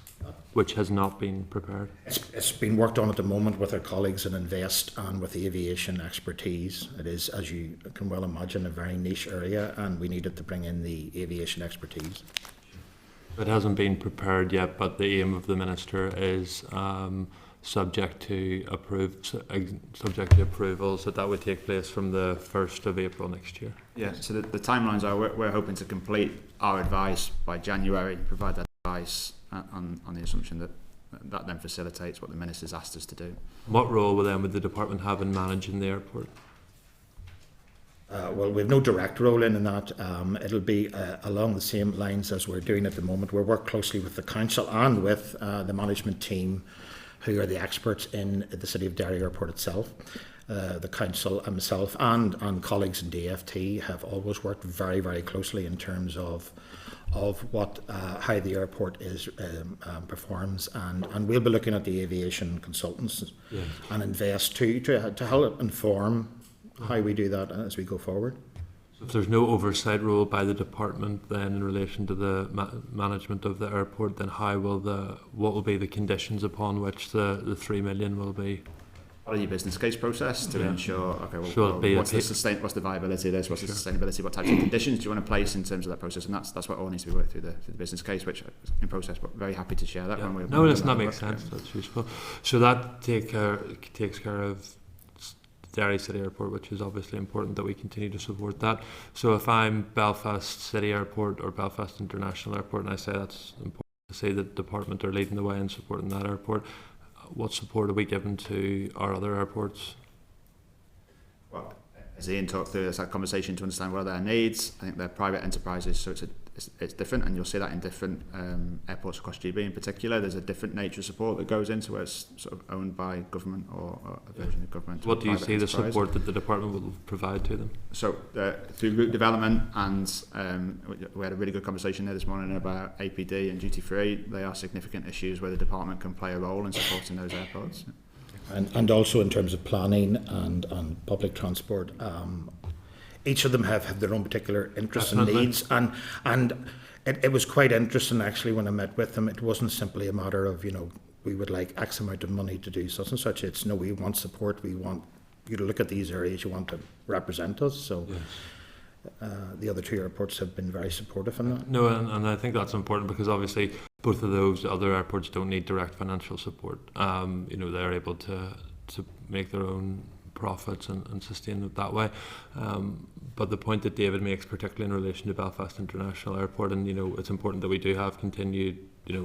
Which has not been prepared. It's been worked on at the moment with our colleagues in Invest and with the aviation expertise. It is, as you can well imagine, a very niche area, and we needed to bring in the aviation expertise. It hasn't been prepared yet, but the aim of the minister is subject to approvals that would take place from the 1st of April next year. Yeah. So the timelines are we're hoping to complete our advice by January, provide that advice on the assumption that then facilitates what the minister's asked us to do. What role would the department have in managing the airport? Well, we have no direct role in that. It'll be along the same lines as we're doing at the moment. We'll work closely with the council and with the management team, who are the experts in the City of Derry Airport itself. The council and myself and colleagues in DFT have always worked very, very closely in terms of how the airport performs, and we'll be looking at the aviation consultants and Invest to help inform how we do that as we go forward. So if there's no oversight role by the department then in relation to the management of the airport, then what will be the conditions upon which the 3 million will be? Part of your business case process to ensure, okay, what's the viability of this, what's the sustainability, what types of conditions do you want to place in terms of that process, and that's what all needs to be worked through the business case, which is in process, but very happy to share that when we're... No, that makes sense, that's useful. So that takes care of Derry City Airport, which is obviously important that we continue to support that. So if I'm Belfast City Airport or Belfast International Airport, and I say that's important to say the department are leading the way in supporting that airport, what support are we given to our other airports? Well, as Ian talked through, it's that conversation to understand what are their needs. I think they're private enterprises, so it's different, and you'll see that in different airports across GB in particular. There's a different nature of support that goes into where it's sort of owned by government or a version of government. What do you see the support that the department will provide to them? So through route development, and we had a really good conversation there this morning about APD and duty free. They are significant issues where the department can play a role in supporting those airports. And also in terms of planning and public transport, each of them have their own particular interests and needs, and it was quite interesting actually when I met with them. It wasn't simply a matter of we would like X amount of money to do such and such. It's no, we want support. We want you to look at these areas. You want to represent us. So. Yes. The other two airports have been very supportive in that. No, and I think that's important because obviously both of those other airports don't need direct financial support. They're able to make their own profits and sustain it that way. But the point that David makes, particularly in relation to Belfast International Airport, and it's important that we do have continued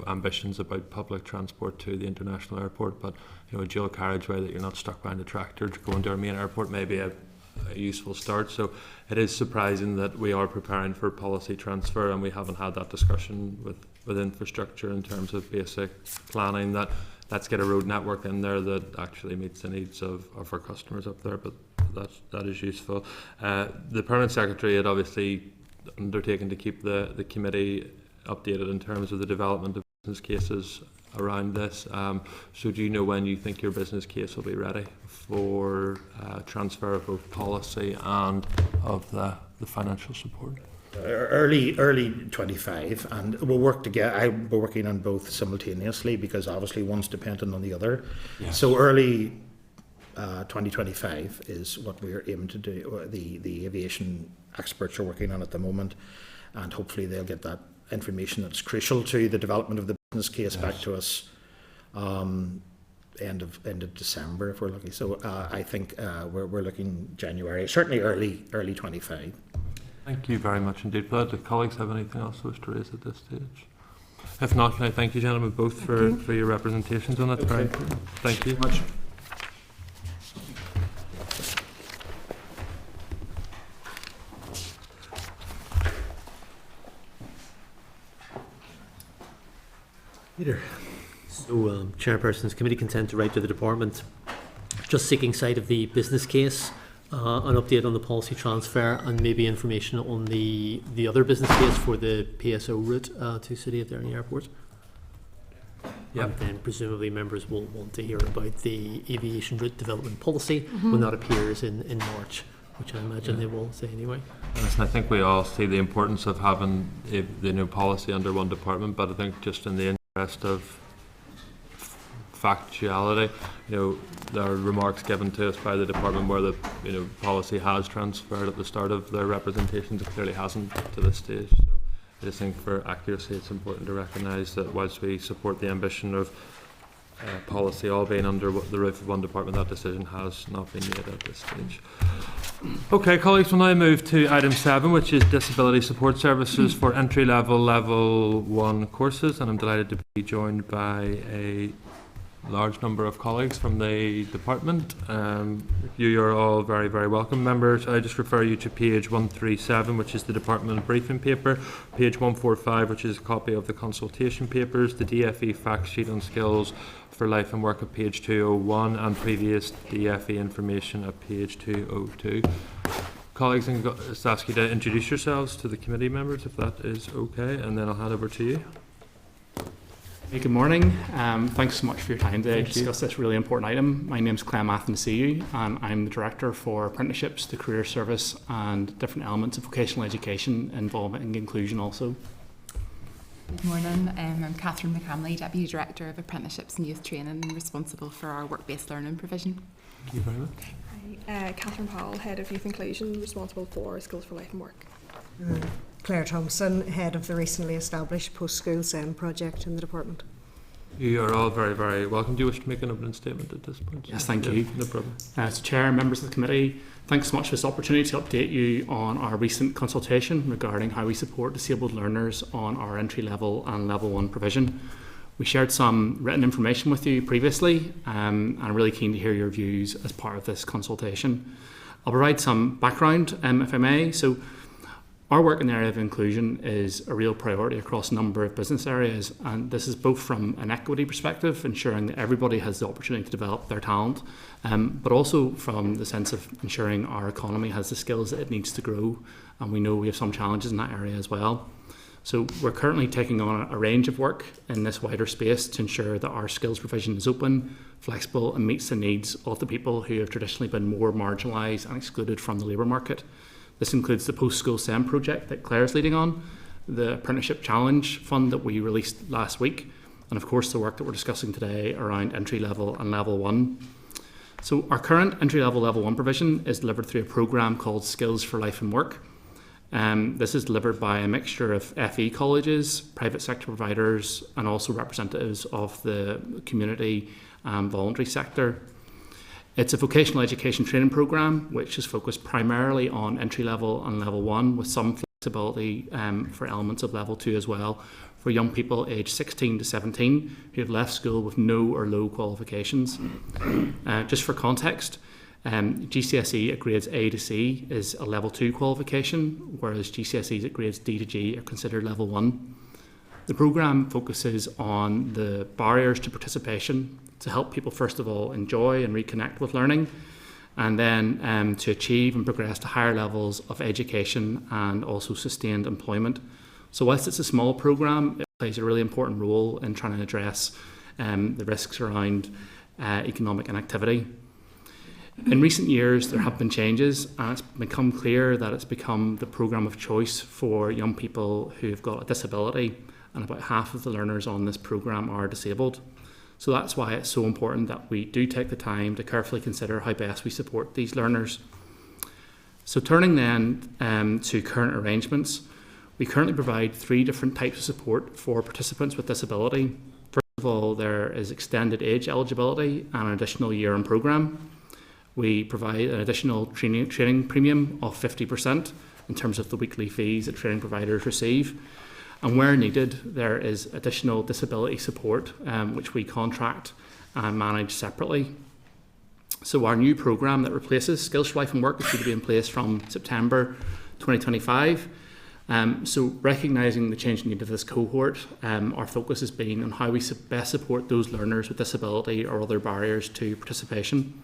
ambitions about public transport to the international airport, but a dual carriageway that you're not stuck behind a tractor to go into our main airport may be a a useful start. So it is surprising that we are preparing for policy transfer and we haven't had that discussion with infrastructure in terms of basic planning, that let's get a road network in there that actually meets the needs of our customers up there, but that is useful. The Permanent Secretary had obviously undertaken to keep the committee updated in terms of the development of business cases around this. So do you know when you think your business case will be ready for transfer of both policy and of the financial support? Early 25, and we'll work together. We're working on both simultaneously because obviously one's dependent on the other. Yes. So early 2025 is what we're aiming to do. The aviation experts are working on at the moment, and hopefully they'll get that information that's crucial to the development of the business case back to us end of December if we're lucky. So I think we're looking January, certainly early 25. Thank you very much indeed. Do colleagues have anything else to wish to raise at this stage? If not, can I thank you, gentlemen, both for your representations on that. Okay. Thank you much. Peter. So, Chairperson's committee consent to write to the department, just seeking sight of the business case, an update on the policy transfer, and maybe information on the other business case for the PSO route to City of Derry Airport. Yep. And then presumably members will want to hear about the aviation route development policy when that appears in March, which I imagine they will say anyway. Yes, and I think we all see the importance of having the new policy under one department, but I think just in the interest of factuality, there are remarks given to us by the department where the policy has transferred at the start of their representations. It clearly hasn't to this stage. So I just think for accuracy it's important to recognise that whilst we support the ambition of policy all being under the roof of one department, that decision has not been made at this stage. Okay, colleagues, we'll now move to item 7, which is disability support services for entry-level level 1 courses, and I'm delighted to be joined by a large number of colleagues from the department. You are all very, very welcome. Members, I just refer you to page 137, which is the department briefing paper, page 145, which is a copy of the consultation papers, the DFE fact sheet on skills for life and work at page 201, and previous DFE information at page 202. Colleagues, I'm going to ask you to introduce yourselves to the committee members, if that is okay, and then I'll hand over to you. Hey, good morning. Thanks so much for your time today to discuss this really important item. My name is Clem Athanasiou, and I'm the Director for Apprenticeships, the Career Service, and different elements of vocational education involving inclusion also. Good morning. I'm Catherine McCamley, Deputy Director of Apprenticeships and Youth Training, and responsible for our work-based learning provision. Thank you very much. Hi, Catherine Powell, Head of Youth Inclusion, responsible for Skills for Life and Work. Claire Thompson, Head of the recently established Post-School SEND project in the department. You are all very, very welcome. Do you wish to make an opening statement at this point? Yes, thank you. No problem. As Chair, members of the committee, thanks so much for this opportunity to update you on our recent consultation regarding how we support disabled learners on our entry-level and level 1 provision. We shared some written information with you previously, and I'm really keen to hear your views as part of this consultation. I'll provide some background, if I may. So, our work in the area of inclusion is a real priority across a number of business areas, and this is both from an equity perspective, ensuring that everybody has the opportunity to develop their talent, but also from the sense of ensuring our economy has the skills that it needs to grow, and we know we have some challenges in that area as well. So we're currently taking on a range of work in this wider space to ensure that our skills provision is open, flexible, and meets the needs of the people who have traditionally been more marginalised and excluded from the labour market. This includes the Post-School SEND project that Claire is leading on, the Apprenticeship Challenge Fund that we released last week, and of course the work that we're discussing today around entry-level and level 1. So our current entry-level level 1 provision is delivered through a programme called Skills for Life and Work. This is delivered by a mixture of FE colleges, private sector providers, and also representatives of the community and voluntary sector. It's a vocational education training programme which is focused primarily on entry-level and level 1 with some flexibility for elements of level 2 as well for young people aged 16 to 17 who have left school with no or low qualifications. Just for context, GCSE at grades A to C is a level 2 qualification, whereas GCSEs at grades D to G are considered level 1. The programme focuses on the barriers to participation to help people first of all enjoy and reconnect with learning, and then to achieve and progress to higher levels of education and also sustained employment. So whilst it's a small programme, it plays a really important role in trying to address the risks around economic inactivity. In recent years, there have been changes, and it's become clear that it's become the programme of choice for young people who've got a disability, and about half of the learners on this programme are disabled. So that's why it's so important that we do take the time to carefully consider how best we support these learners. So turning then to current arrangements, we currently provide 3 different types of support for participants with disability. First of all, there is extended age eligibility and an additional year in programme. We provide an additional training premium of 50% in terms of the weekly fees that training providers receive. And where needed, there is additional disability support, which we contract and manage separately. So our new programme that replaces Skills for Life and Work is due to be in place from September 2025. So recognising the change need of this cohort, our focus has been on how we best support those learners with disability or other barriers to participation.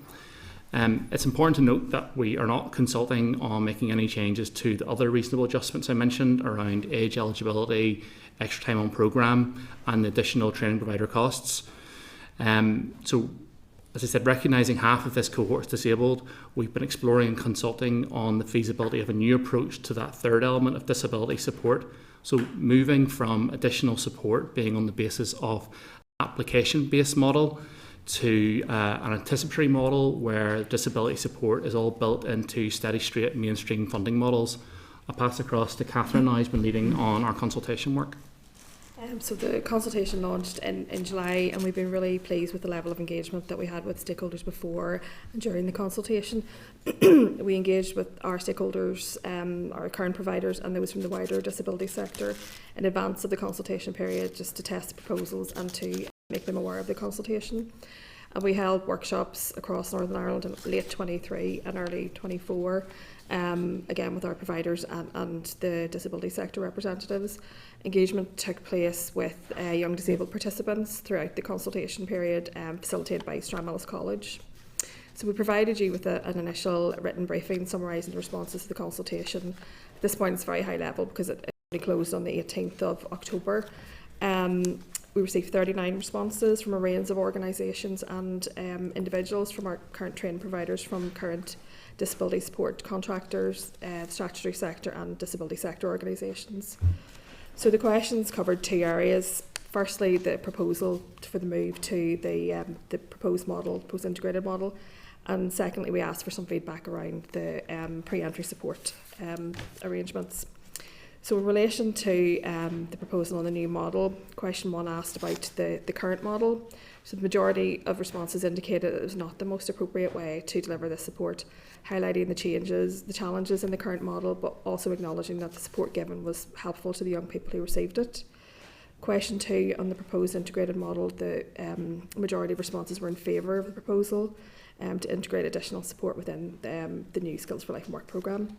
It's important to note that we are not consulting on making any changes to the other reasonable adjustments I mentioned around age eligibility, extra time on programme and the additional training provider costs. So as I said, recognising half of this cohort is disabled, we've been exploring and consulting on the feasibility of a new approach to that third element of disability support. So moving from additional support being on the basis of application-based model to an anticipatory model where disability support is all built into steady straight mainstream funding models. I'll pass across to Catherine now, who's been leading on our consultation work. So the consultation launched in July, and we've been really pleased with the level of engagement that we had with stakeholders before and during the consultation. We engaged with our stakeholders, our current providers and those from the wider disability sector in advance of the consultation period, just to test the proposals and to make them aware of the consultation. And we held workshops across Northern Ireland in late 23 and early 24, again with our providers and the disability sector representatives. Engagement took place with young disabled participants throughout the consultation period, facilitated by Stranmillis College. So we provided you with an initial written briefing summarising the responses to the consultation. At this point it's very high level because it only closed on the 18th of October. We received 39 responses from a range of organisations and individuals from our current training providers, from current disability support contractors, the statutory sector and disability sector organisations. So the questions covered 2 areas. Firstly, the proposal for the move to the proposed model, proposed integrated model, and secondly, we asked for some feedback around the pre-entry support arrangements. So in relation to the proposal on the new model, question 1 asked about the current model. So the majority of responses indicated it was not the most appropriate way to deliver this support, highlighting the challenges in the current model, but also acknowledging that the support given was helpful to the young people who received it. Question 2 on the proposed integrated model, the majority of responses were in favour of the proposal to integrate additional support within the new Skills for Life and Work programme.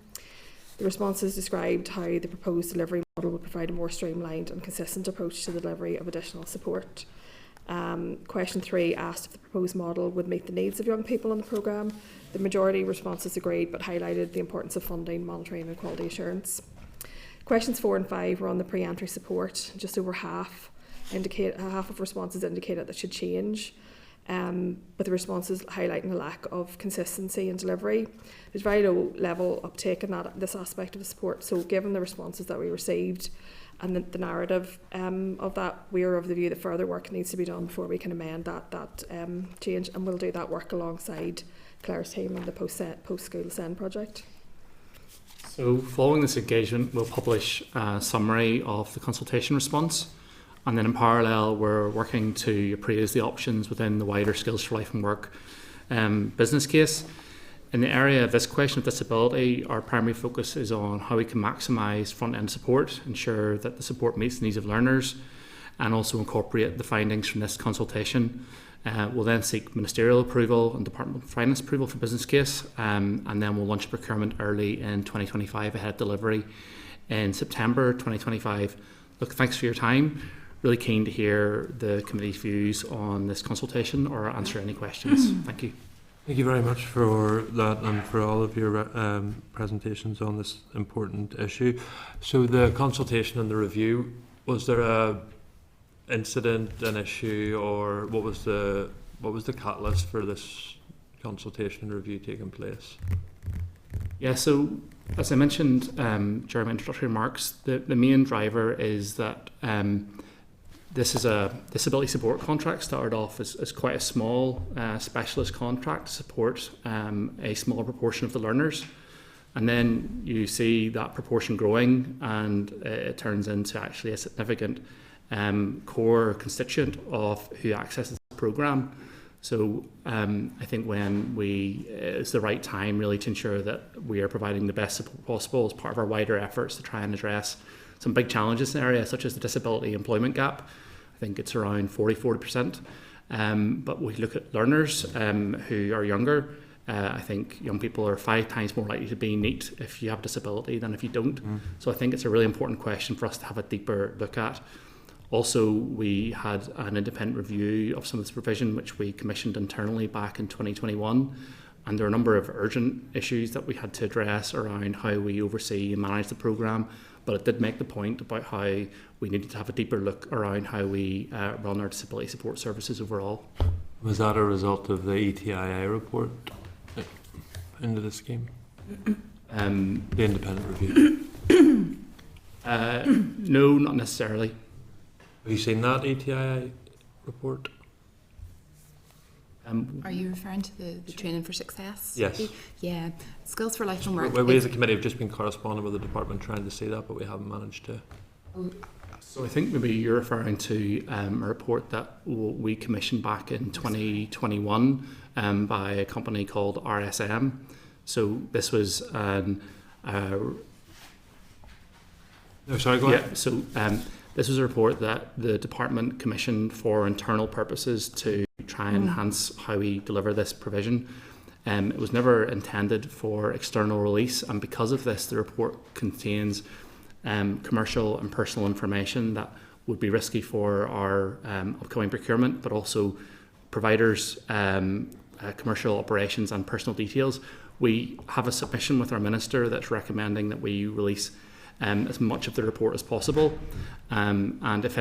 The responses described how the proposed delivery model would provide a more streamlined and consistent approach to the delivery of additional support. Question 3 asked if the proposed model would meet the needs of young people in the programme. The majority of responses agreed, but highlighted the importance of funding, monitoring and quality assurance. Questions 4 and 5 were on the pre-entry support. Just over half of responses indicated that should change, but the responses highlighting the lack of consistency in delivery. There's very low level uptake in this aspect of the support, so given the responses that we received and the narrative of that, we are of the view that further work needs to be done before we can amend that change, and we'll do that work alongside Claire's team on the post-school SEND project. So following this engagement, we'll publish a summary of the consultation response, and then in parallel we're working to appraise the options within the wider Skills for Life and Work business case. In the area of this question of disability, our primary focus is on how we can maximise front-end support, ensure that the support meets the needs of learners, and also incorporate the findings from this consultation We'll then seek ministerial approval and Department of Finance approval for business case, and then we'll launch procurement early in 2025 ahead of delivery in September 2025. Look, thanks for your time. Really keen to hear the committee's views on this consultation or answer any questions. Thank you. Thank you very much for that and for all of your presentations on this important issue. So the consultation and the review, was there a incident, an issue, or what was the catalyst for this consultation and review taking place? Yeah, so as I mentioned during my introductory remarks, the main driver is that this is a disability support contract, started off as quite a small specialist contract to support a small proportion of the learners. And then you see that proportion growing, and it turns into actually a significant core constituent of who accesses the programme. So I think when it's the right time really to ensure that we are providing the best support possible as part of our wider efforts to try and address some big challenges in the area, such as the disability employment gap. I think it's around 40%. But we look at learners who are younger. I think young people are 5 times more likely to be NEET if you have a disability than if you don't. So I think it's a really important question for us to have a deeper look at. Also, we had an independent review of some of this provision, which we commissioned internally back in 2021. And there are a number of urgent issues that we had to address around how we oversee and manage the programme. But it did make the point about how we needed to have a deeper look around how we run our disability support services overall. Was that a result of the ETIA report into the scheme? The independent review? No, not necessarily. Have you seen that ETIA report? Are you referring to the Training for Success? Yes. Yeah, Skills for Lifelong Work. We as a committee have just been corresponding with the department trying to see that, but we haven't managed to. So I think maybe you're referring to a report that we commissioned back in 2021 by a company called RSM. So this was No, sorry, go ahead. Yeah, so this was a report that the department commissioned for internal purposes to try and enhance how we deliver this provision. It was never intended for external release, and because of this, the report contains commercial and personal information that would be risky for our upcoming procurement, but also providers, commercial operations and personal details. We have a submission with our minister that's recommending that we release as much of the report as possible. And if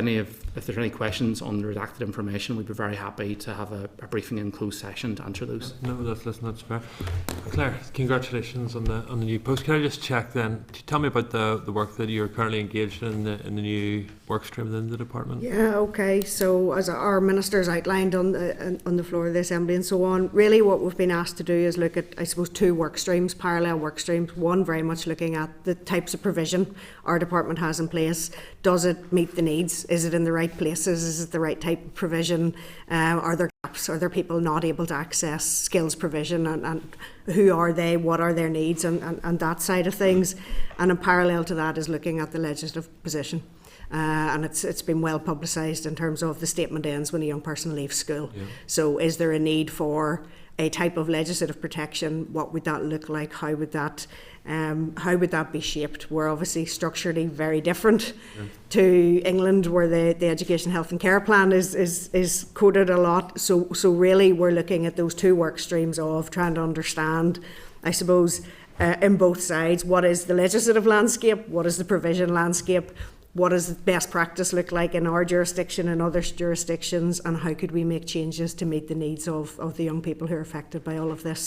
there's any questions on the redacted information, we'd be very happy to have a briefing in closed session to answer those. No, that's fair. Claire, congratulations on the new post. Can I just check then? Tell me about the work that you're currently engaged in the new work stream within the department. Yeah, okay. So as our ministers outlined on the floor of the Assembly and so on, really what we've been asked to do is look at, I suppose, 2 work streams, parallel work streams. One very much looking at the types of provision our department has in place. Does it meet the needs? Is it in the right places? Is it the right type of provision? Are there gaps? Are there people not able to access skills provision? And who are they? What are their needs? And that side of things. And in parallel to that is looking at the legislative position. And it's been well publicised in terms of the statement ends when a young person leaves school. Yeah. So is there a need for a type of legislative protection? What would that look like? How would that be shaped? We're obviously structurally very different to England, where the Education, Health and Care Plan is quoted a lot. So really we're looking at those 2 work streams of trying to understand, I suppose, in both sides, what is the legislative landscape, what is the provision landscape, what does the best practice look like in our jurisdiction and other jurisdictions, and how could we make changes to meet the needs of the young people who are affected by all of this.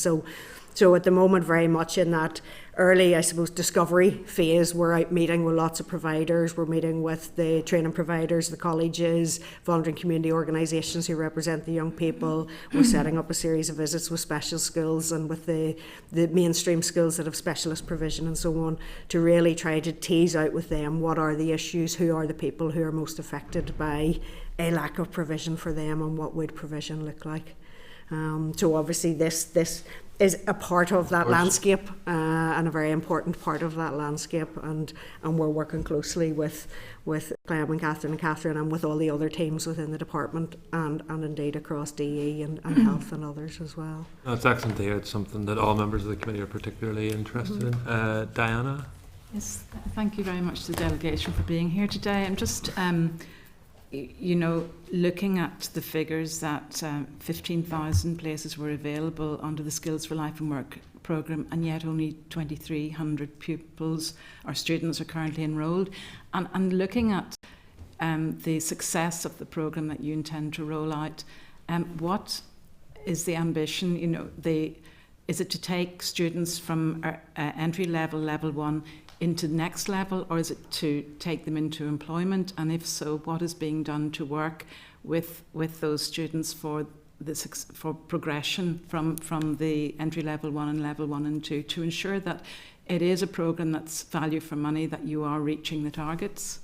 So at the moment, very much in that early, I suppose, discovery phase, we're out meeting with lots of providers. We're meeting with the training providers, the colleges, voluntary community organisations who represent the young people. We're setting up a series of visits with special schools and with the mainstream schools that have specialist provision and so on, to really try to tease out with them what are the issues, who are the people who are most affected by a lack of provision for them, and what would provision look like. So obviously this is a part of that landscape and a very important part of that landscape, and we're working closely with Clem and Catherine and with all the other teams within the department and indeed across DE and health and others as well. That's excellent to hear. It's something that all members of the committee are particularly interested in. Diana? Yes, thank you very much to the delegation for being here today. I'm just you know, looking at the figures that 15,000 places were available under the Skills for Life and Work programme, and yet only 2,300 pupils or students are currently enrolled. And looking at the success of the programme that you intend to roll out, what is the ambition? You know, is it to take students from entry level, level 1, into the next level, or is it to take them into employment? And if so, what is being done to work with those students for progression from the entry level 1 and level 1 and 2 to ensure that it is a programme that's value for money, that you are reaching the targets?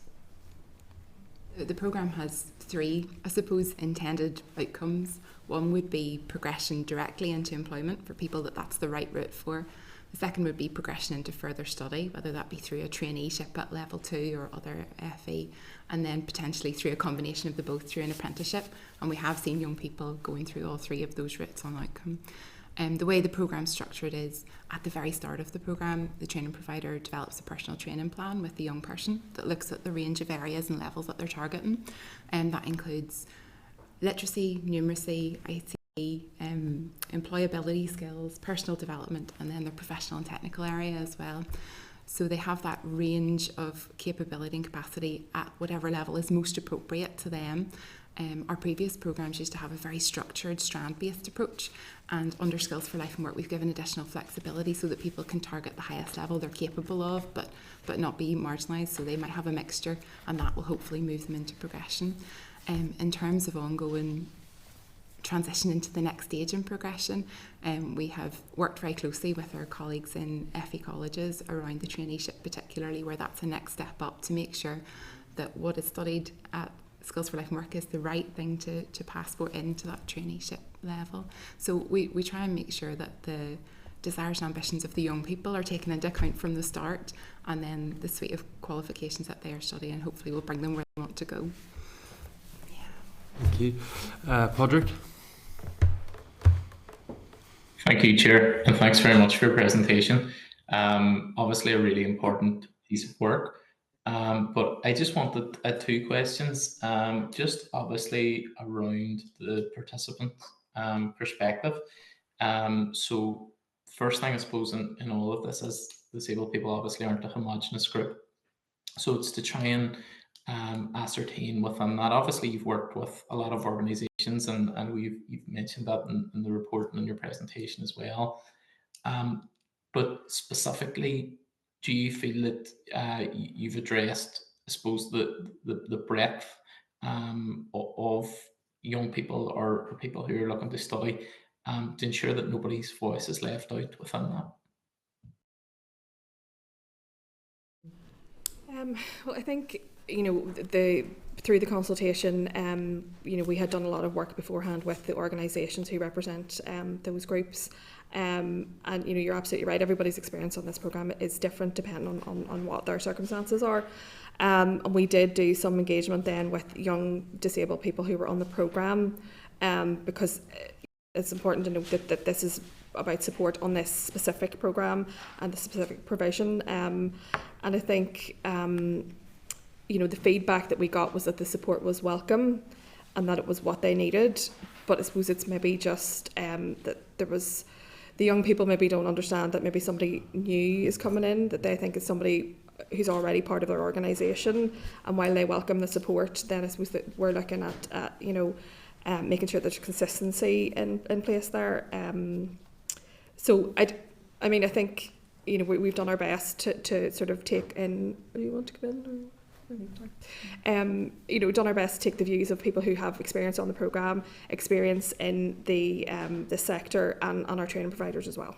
The programme has 3, I suppose, intended outcomes. One would be progression directly into employment for people that's the right route for. The second would be progression into further study, whether that be through a traineeship at level 2 or other FE, and then potentially through a combination of the both through an apprenticeship. And we have seen young people going through all 3 of those routes on outcome. The way the programme is structured is, at the very start of the programme, the training provider develops a personal training plan with the young person that looks at the range of areas and levels that they're targeting. And that includes literacy, numeracy, IT, employability skills, personal development, and then their professional and technical area as well. So they have that range of capability and capacity at whatever level is most appropriate to them. Our previous programmes used to have a very structured, strand-based approach, and under Skills for Life and Work we've given additional flexibility so that people can target the highest level they're capable of, but not be marginalised, so they might have a mixture, and that will hopefully move them into progression. In terms of ongoing transition into the next stage in progression, we have worked very closely with our colleagues in FE colleges around the traineeship, particularly where that's a next step up, to make sure that what is studied at Skills for Life and Work is the right thing to passport into that traineeship level. So we try and make sure that the desires and ambitions of the young people are taken into account from the start, and then the suite of qualifications that they are studying hopefully will bring them where they want to go. Thank you. Padraig? Thank you, Chair, and thanks very much for your presentation. Obviously a really important piece of work. But I just wanted 2 questions, just obviously around the participant perspective. So first thing, I suppose, in all of this is disabled people obviously aren't a homogenous group. So it's to try and ascertain within that. Obviously, you've worked with a lot of organisations, and you've mentioned that in the report and in your presentation as well. But specifically, do you feel that you've addressed, I suppose, the breadth of young people or people who are looking to study, to ensure that nobody's voice is left out within that? Well, I think, you know, through the consultation, you know, we had done a lot of work beforehand with the organisations who represent those groups. And you know, you're absolutely right, everybody's experience on this programme is different depending on what their circumstances are. And we did do some engagement then with young disabled people who were on the programme, because it's important to note that this is about support on this specific programme and the specific provision. And I think you know, the feedback that we got was that the support was welcome and that it was what they needed. But I suppose it's maybe just that there was, the young people maybe don't understand that maybe somebody new is coming in, that they think is somebody who's already part of their organisation. And while they welcome the support, then I suppose that we're looking at you know, making sure there's consistency in place there. So I mean, I think, you know, we've done our best to sort of take in. Do you want to come in? Or? You know, done our best to take the views of people who have experience on the programme, experience in the sector, and our training providers as well.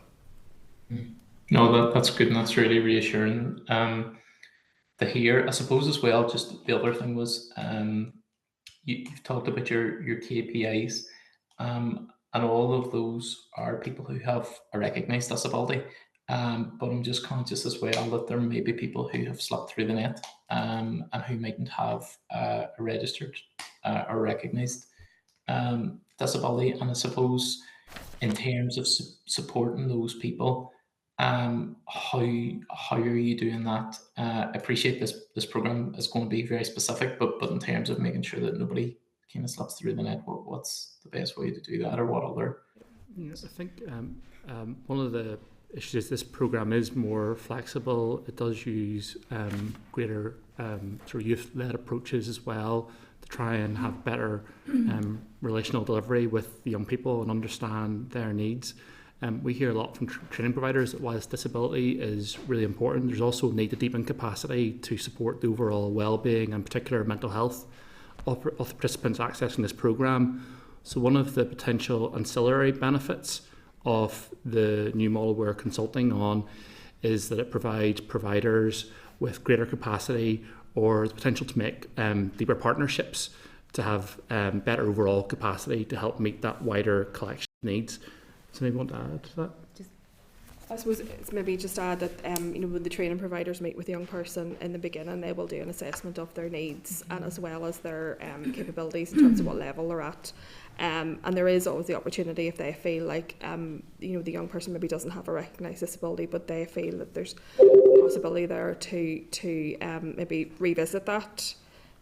No, that's good, and that's really reassuring to hear. I suppose as well, just the other thing was, you've talked about your KPIs. and all of those are people who have a recognised disability. But I'm just conscious as well that there may be people who have slipped through the net, and who mightn't have a registered or recognised disability. And I suppose in terms of supporting those people, how are you doing that? I appreciate this program is going to be very specific, but in terms of making sure that nobody kind of slips through the net, what's the best way to do that, or what other? I think one of the issues is this program is more flexible. It does use greater sort of youth-led approaches as well to try and have better relational delivery with the young people and understand their needs. We hear a lot from training providers that whilst disability is really important, there's also a need to deepen capacity to support the overall well-being and particular mental health of the participants accessing this program. So one of the potential ancillary benefits of the new model we're consulting on is that it provides providers with greater capacity or the potential to make deeper partnerships to have better overall capacity to help meet that wider collection of needs. So maybe want to add to that? I suppose it's maybe just add that when the training providers meet with the young person in the beginning, they will do an assessment of their needs and as well as their capabilities in terms of what level they're at. And there is always the opportunity if they feel like the young person maybe doesn't have a recognised disability, but they feel that there's a possibility there to maybe revisit that.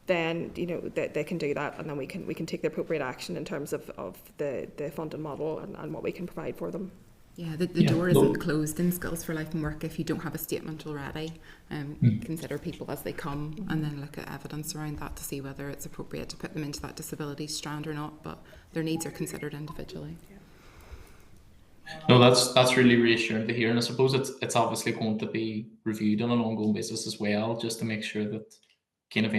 Then they can do that, and then we can take the appropriate action in terms of the funding model and what we can provide for them. Yeah, the door isn't closed in Skills for Life and Work if you don't have a statement already. Consider people as they come and then look at evidence around that to see whether it's appropriate to put them into that disability strand or not, but their needs are considered individually. No, that's really reassuring to hear, and I suppose it's obviously going to be reviewed on an ongoing basis as well, just to make sure that kind of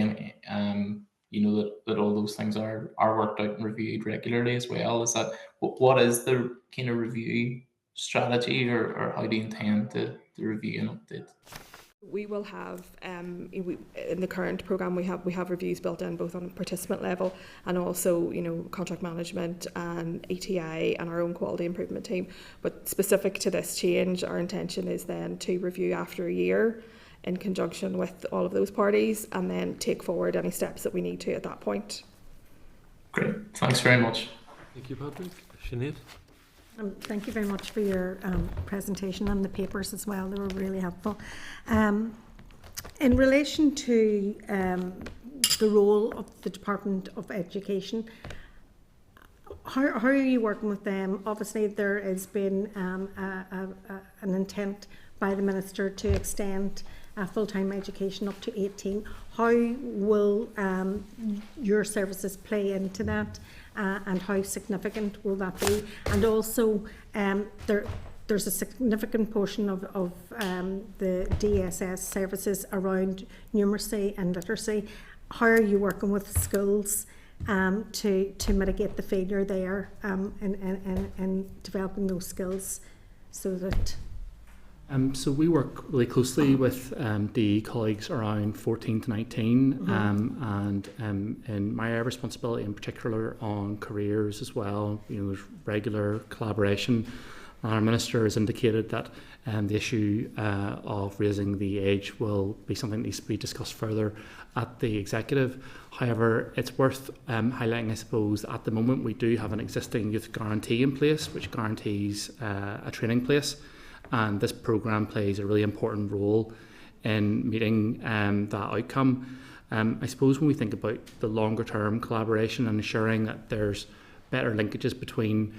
that all those things are worked out and reviewed regularly as well. Is that what is the kind of review strategy, or how do you intend to review and update? We will have in the current programme we have reviews built in both on participant level and also contract management and ETI and our own quality improvement team. But specific to this change, our intention is then to review after a year in conjunction with all of those parties and then take forward any steps that we need to at that point. Great, thanks very much. Thank you, Patrick. Sinead? Thank you very much for your presentation and the papers as well. They were really helpful. In relation to the role of the Department of Education, how are you working with them? Obviously, there has been an intent by the Minister to extend full-time education up to 18. How will your services play into that? And how significant will that be? And also, there's a significant portion of the DSS services around numeracy and literacy. How are you working with schools to mitigate the failure there in developing those skills so that... So we work really closely with the colleagues around 14 to 19 and in my area of responsibility in particular on careers as well. There's regular collaboration. Our Minister has indicated that the issue of raising the age will be something that needs to be discussed further at the Executive. However, it's worth highlighting, I suppose, at the moment we do have an existing youth guarantee in place which guarantees a training place. And this programme plays a really important role in meeting that outcome. I suppose when we think about the longer term collaboration and ensuring that there's better linkages between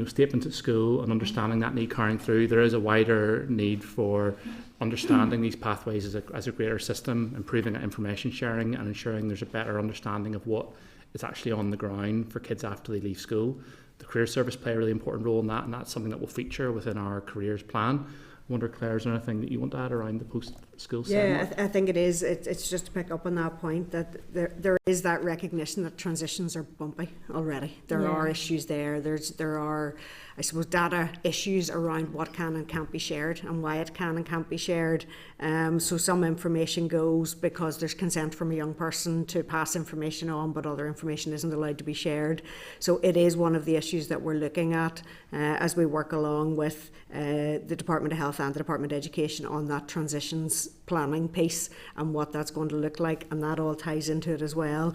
statements at school and understanding that need carrying through, there is a wider need for understanding these pathways as a greater system, improving that information sharing and ensuring there's a better understanding of what is actually on the ground for kids after they leave school. The career service play a really important role in that, and that's something that will feature within our careers plan. I wonder, Claire, is there anything that you want to add around the post school setting? Yeah, I think it is. It's just to pick up on that point that there is that recognition that transitions are bumpy already. There are issues there. There are, I suppose, data issues around what can and can't be shared and why it can and can't be shared. So some information goes because there's consent from a young person to pass information on, but other information isn't allowed to be shared. So it is one of the issues that we're looking at as we work along with the Department of Health and the Department of Education on that transitions planning piece and what that's going to look like, and that all ties into it as well.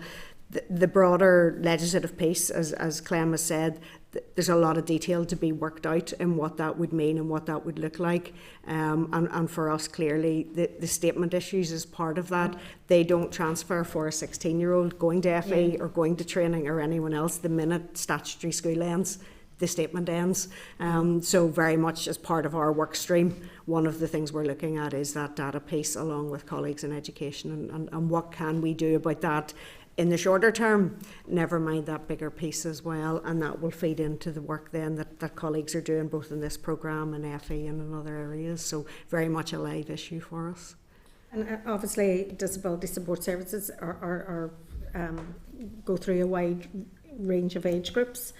The broader legislative piece, as Clem has said, there's a lot of detail to be worked out in what that would mean and what that would look like. And for us, clearly, the statement issues is part of that. They don't transfer for a 16-year-old going to FE or going to training or anyone else. The minute statutory school ends, the statement ends. So very much as part of our work stream, one of the things we're looking at is that data piece along with colleagues in education and what can we do about that in the shorter term, never mind that bigger piece as well, and that will feed into the work then that colleagues are doing both in this programme and FE and in other areas. So very much a live issue for us. And obviously disability support services are go through a wide range of age groups.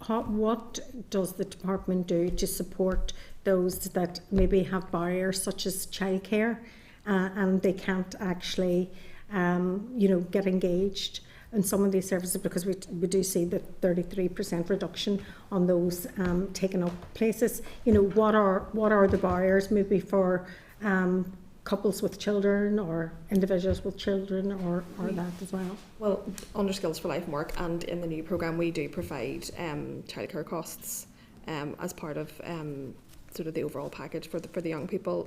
What does the department do to support those that maybe have barriers such as childcare and they can't actually get engaged in some of these services, because we do see the 33% reduction on those taken up places. What are the barriers maybe for couples with children or individuals with children or that as well? Well, under Skills for Life and Work and in the new programme we do provide childcare costs as part of sort of the overall package for the young people.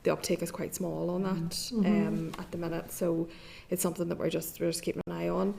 The uptake is quite small on that at the minute, so it's something that we're just keeping an eye on.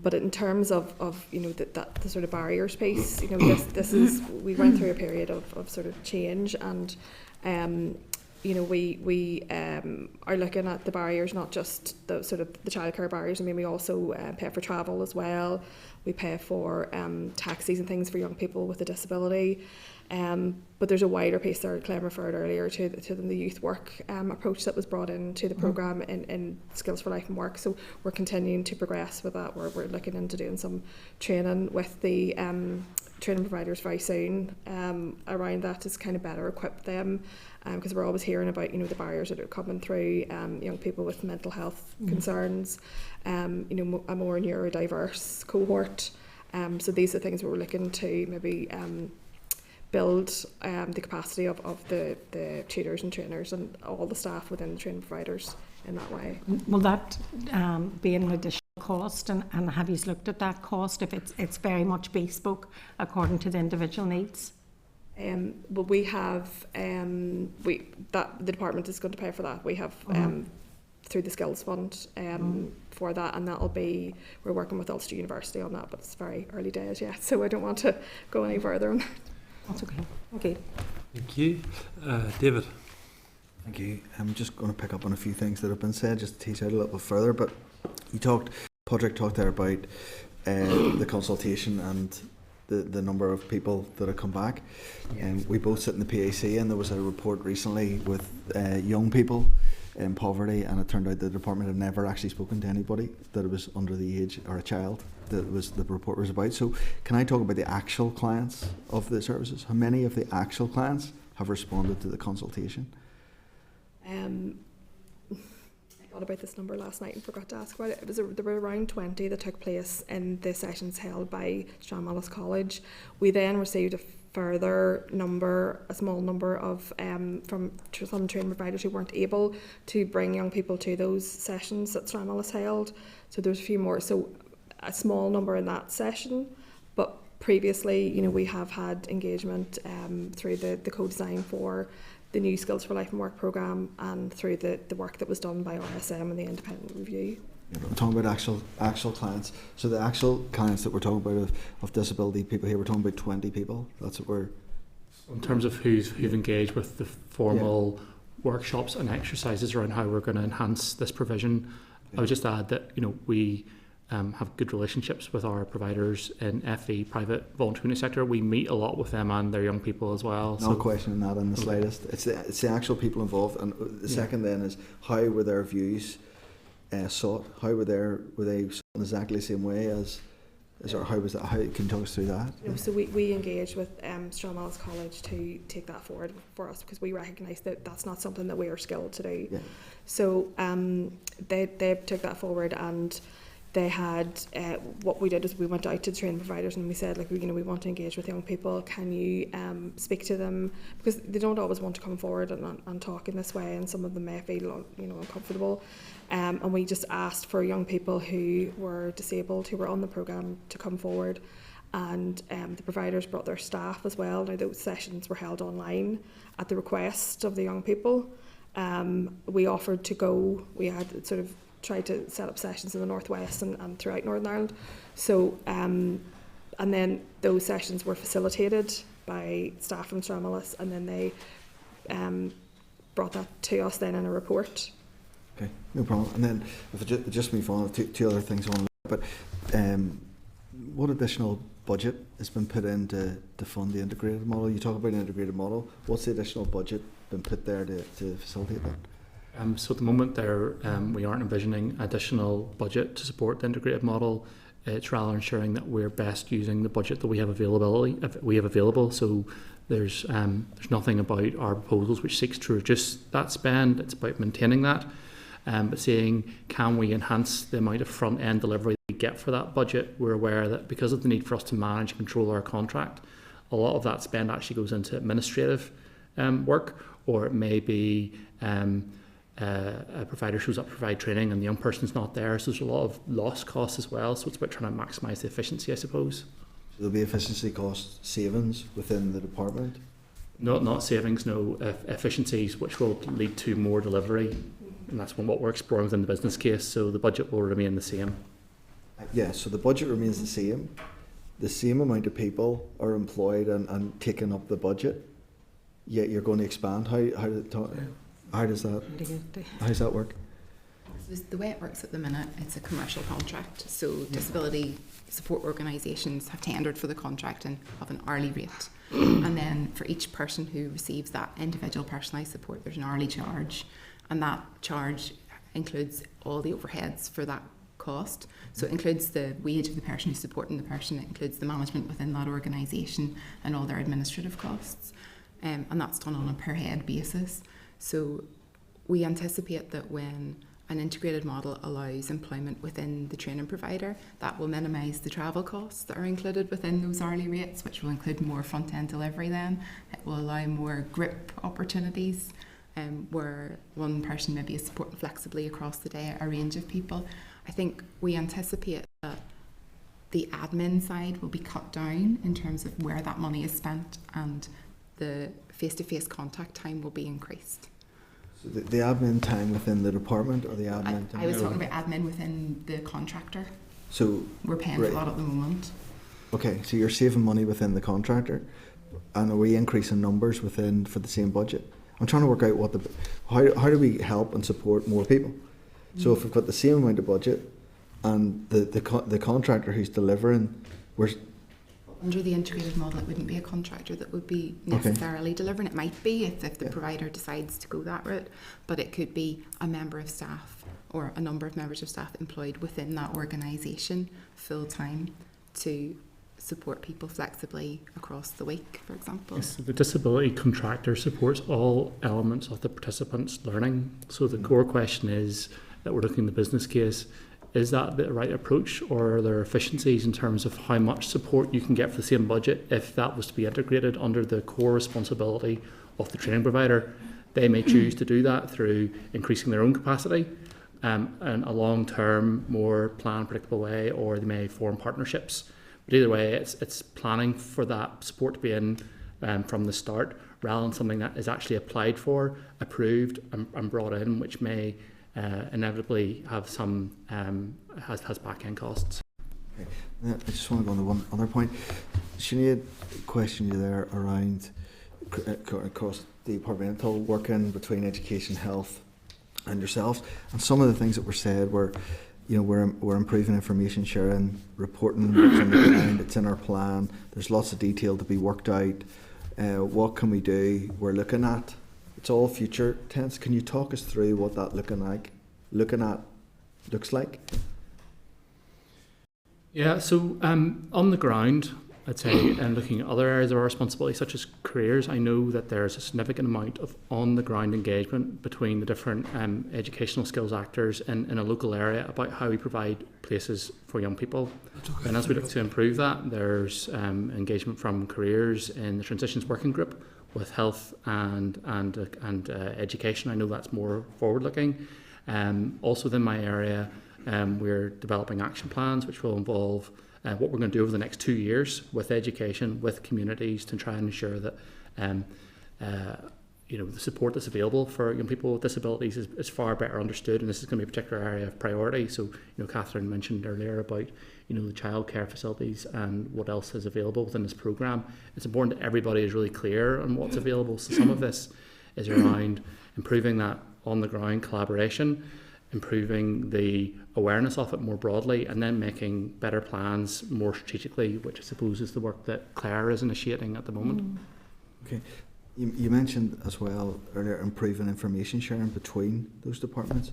But in terms of the sort of barriers piece, this is, we went through a period of sort of change, and we are looking at the barriers, not just the sort of the childcare barriers. I mean, we also pay for travel as well. We pay for taxis and things for young people with a disability. But there's a wider piece there. Clem referred earlier to the youth work approach that was brought into the programme in Skills for Life and Work. So we're continuing to progress with that. We're looking into doing some training with the training providers very soon around that to kind of better equip them, because we're always hearing about the barriers that are coming through young people with mental health concerns, a more neurodiverse cohort. So these are things we're looking to maybe build the capacity of the tutors and trainers and all the staff within the training providers in that way. Will that be an additional cost, and have you looked at that cost if it's very much bespoke according to the individual needs? Well, we have the department is going to pay for that. We have through the Skills Fund for that, and we're working with Ulster University on that, but it's very early days yet, so I don't want to go any further on that. That's okay. Okay. Thank you. David. Thank you. I'm just going to pick up on a few things that have been said just to tease out a little bit further, but Padraig talked there about the consultation and the number of people that have come back. We both sit in the PAC, and there was a report recently with young people in poverty, and it turned out the department had never actually spoken to anybody that was under the age, or a child that the report was about. So can I talk about the actual clients of the services? How many of the actual clients have responded to the consultation? I thought about this number last night and forgot to ask about it. There were around 20 that took place in the sessions held by Stranmillis College. We then received a small number of from some training providers who weren't able to bring young people to those sessions that Stranmillis held. So there's a few more. So a small number in that session, but previously, we have had engagement through the co-design for the new Skills for Life and Work programme and through the work that was done by RSM and the independent review. I'm talking about actual clients. So the actual clients that we're talking about of disability people here, we're talking about 20 people. That's what we're... In terms of who've engaged with the formal workshops and exercises around how we're going to enhance this provision, I would just add that we have good relationships with our providers in FE, private voluntary sector. We meet a lot with them and their young people as well. No questioning that in the slightest. It's the actual people involved. And the second then is, how were their views sought? How were they sought in exactly the same way as or how was that? How can you talk us through that? So we engage with Stranmillis College to take that forward for us, because we recognise that that's not something that we are skilled to do. Yeah. So they took that forward, and they had what we did is we went out to train providers and we said, like, we want to engage with young people. Can you speak to them, because they don't always want to come forward and talk in this way, and some of them may feel uncomfortable. And we just asked for young people who were disabled, who were on the programme, to come forward, and the providers brought their staff as well. Now, those sessions were held online at the request of the young people. We offered to go. We had sort of tried to set up sessions in the Northwest and throughout Northern Ireland. So, and then those sessions were facilitated by staff from Stranmillis, and then they brought that to us then in a report. Okay, no problem. And then if I just move on to two other things I want to look at, but what additional budget has been put in to fund the integrated model? You talk about an integrated model. What's the additional budget been put there to facilitate that? So at the moment we aren't envisioning additional budget to support the integrated model. It's rather ensuring that we're best using the budget that we have available. So there's nothing about our proposals which seeks to reduce that spend. It's about maintaining that. But saying, can we enhance the amount of front-end delivery we get for that budget? We're aware that because of the need for us to manage and control our contract, a lot of that spend actually goes into administrative work, or it may be a provider shows up to provide training and the young person's not there, so there's a lot of lost costs as well. So it's about trying to maximise the efficiency, I suppose. There'll be efficiency cost savings within the department? Not savings, no, efficiencies, which will lead to more delivery. And that's what we're exploring within the business case, so the budget will remain the same. Yeah, so the budget remains the same. The same amount of people are employed and taking up the budget, yet you're going to expand. How does that work? So the way it works at the minute, it's a commercial contract. So disability support organisations have tendered for the contract and have an hourly rate. And then for each person who receives that individual personalised support, there's an hourly charge. And that charge includes all the overheads for that cost. So it includes the wage of the person who's supporting the person, it includes the management within that organisation and all their administrative costs. And that's done on a per head basis. So we anticipate that when an integrated model allows employment within the training provider, that will minimise the travel costs that are included within those hourly rates, which will include more front-end delivery then. It will allow more group opportunities, where one person maybe is supporting flexibly across the day a range of people. I think we anticipate that the admin side will be cut down in terms of where that money is spent, and the face-to-face contact time will be increased. So the admin time within the department, or the admin time? I was talking about admin within the contractor. So we're paying for that at the moment. Okay, so you're saving money within the contractor, and are we increasing numbers within for the same budget? I'm trying to work out how do we help and support more people? So if we've got the same amount of budget and the contractor who's delivering, under the integrated model, it wouldn't be a contractor that would be necessarily delivering. It might be if the provider decides to go that route, but it could be a member of staff or a number of members of staff employed within that organisation full time to support people flexibly across the week, for example. Yes, the disability contractor supports all elements of the participants' learning. So the core question is that we're looking at the business case. Is that the right approach, or are there efficiencies in terms of how much support you can get for the same budget if that was to be integrated under the core responsibility of the training provider? They may choose to do that through increasing their own capacity in a long-term, more planned, predictable way, or they may form partnerships. But either way, it's planning for that support to be in from the start, rather than something that is actually applied for, approved, and brought in, which may inevitably have some has back-end costs. Okay. I just want to go on to one other point. Sinead questioned you there around cross-departmental working between education, health and yourselves, and some of the things that were said were you know, we're improving information sharing, reporting what's on the ground. It's in our plan. There's lots of detail to be worked out. What can we do? We're looking at. It's all future tense. Can you talk us through what that looks like? Yeah, so on the ground, I'd say, and looking at other areas of our responsibility, such as careers, I know that there's a significant amount of on-the-ground engagement between the different educational skills actors in a local area about how we provide places for young people. And as we look to improve that, there's engagement from careers in the Transitions Working Group with health and education. I know that's more forward-looking. Also within my area, we're developing action plans which will involve what we're going to do over the next 2 years with education, with communities, to try and ensure that you know, the support that's available for young people with disabilities is far better understood, and this is going to be a particular area of priority. So, you know, Catherine mentioned earlier about, you know, the childcare facilities and what else is available within this programme. It's important that everybody is really clear on what's available. So some of this is around improving that on the ground collaboration, improving the awareness of it more broadly, and then making better plans more strategically, which I suppose is the work that Claire is initiating at the moment. Okay. You mentioned as well earlier improving information sharing between those departments.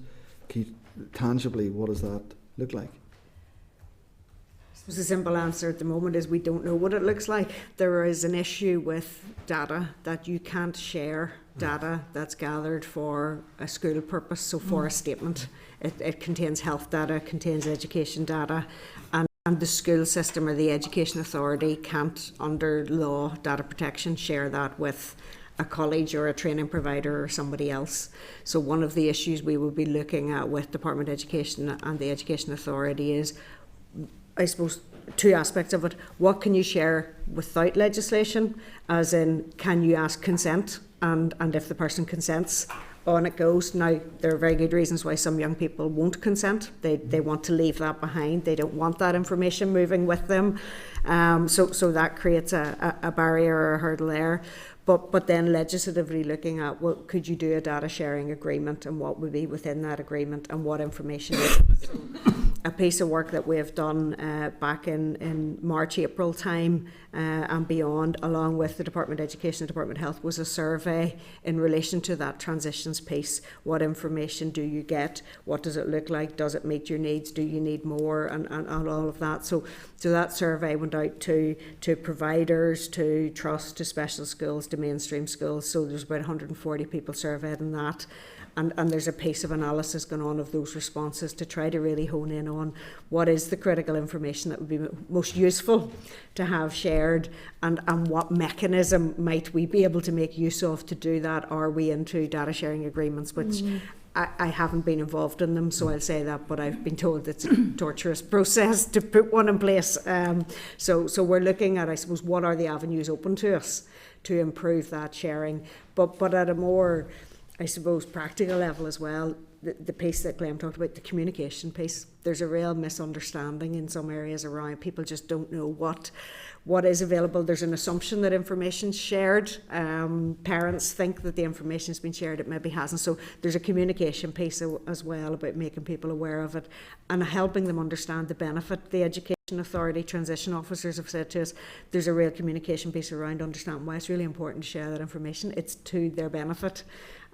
Can you, tangibly, what does that look like? I suppose the simple answer at the moment is we don't know what it looks like. There is an issue with data that you can't share data that's gathered for a school purpose, so for a statement. It contains health data, contains education data, and the school system or the education authority can't, under law, data protection, share that with a college or a training provider or somebody else. So one of the issues we will be looking at with Department of Education and the Education Authority is, I suppose, two aspects of it. What can you share without legislation, as in, can you ask consent, and if the person consents, on it goes. Now, there are very good reasons why some young people won't consent. They want to leave that behind. They don't want that information moving with them. So that creates a barrier or a hurdle there. But then legislatively looking at, well, could you do a data sharing agreement, and what would be within that agreement, and what information is it? So a piece of work that we have done back in March, April time and beyond, along with the Department of Education and Department of Health, was a survey in relation to that transitions piece. What information do you get? What does it look like? Does it meet your needs? Do you need more? And all of that. So that survey went out to providers, to trusts, to special schools, to mainstream schools. So there's about 140 people surveyed in that. And there's a piece of analysis going on of those responses to try to really hone in on what is the critical information that would be most useful to have shared, and what mechanism might we be able to make use of to do that. Are we into data sharing agreements, which I haven't been involved in them, so I'll say that, but I've been told it's a torturous process to put one in place. So we're looking at, I suppose, what are the avenues open to us to improve that sharing, but at a more, I suppose, practical level as well. The piece that Glenn talked about, the communication piece, there's a real misunderstanding in some areas around. People just don't know what is available. There's an assumption that information's shared. Parents think that the information's been shared, it maybe hasn't. So there's a communication piece as well about making people aware of it and helping them understand the benefit. The Education Authority transition officers have said to us there's a real communication piece around understanding why it's really important to share that information. It's to their benefit,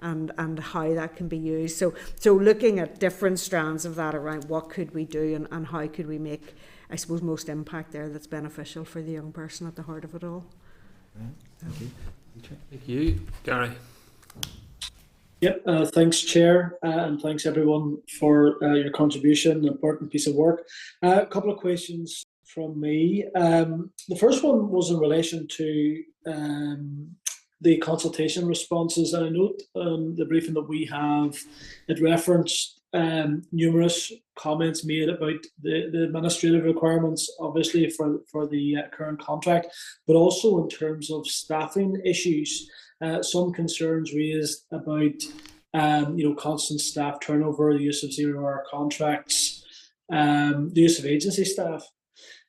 and how that can be used. So looking at different strands of that around what could we do and how could we make, I suppose, most impact there that's beneficial for the young person at the heart of it all. Thank you. Thank you. Gary. Yep, thanks, Chair, and thanks everyone for your contribution, an important piece of work. A couple of questions from me. The first one was in relation to the consultation responses. And I note the briefing that we have, it referenced numerous comments made about the administrative requirements, obviously, for the current contract, but also in terms of staffing issues. Some concerns raised about constant staff turnover, the use of zero-hour contracts, the use of agency staff.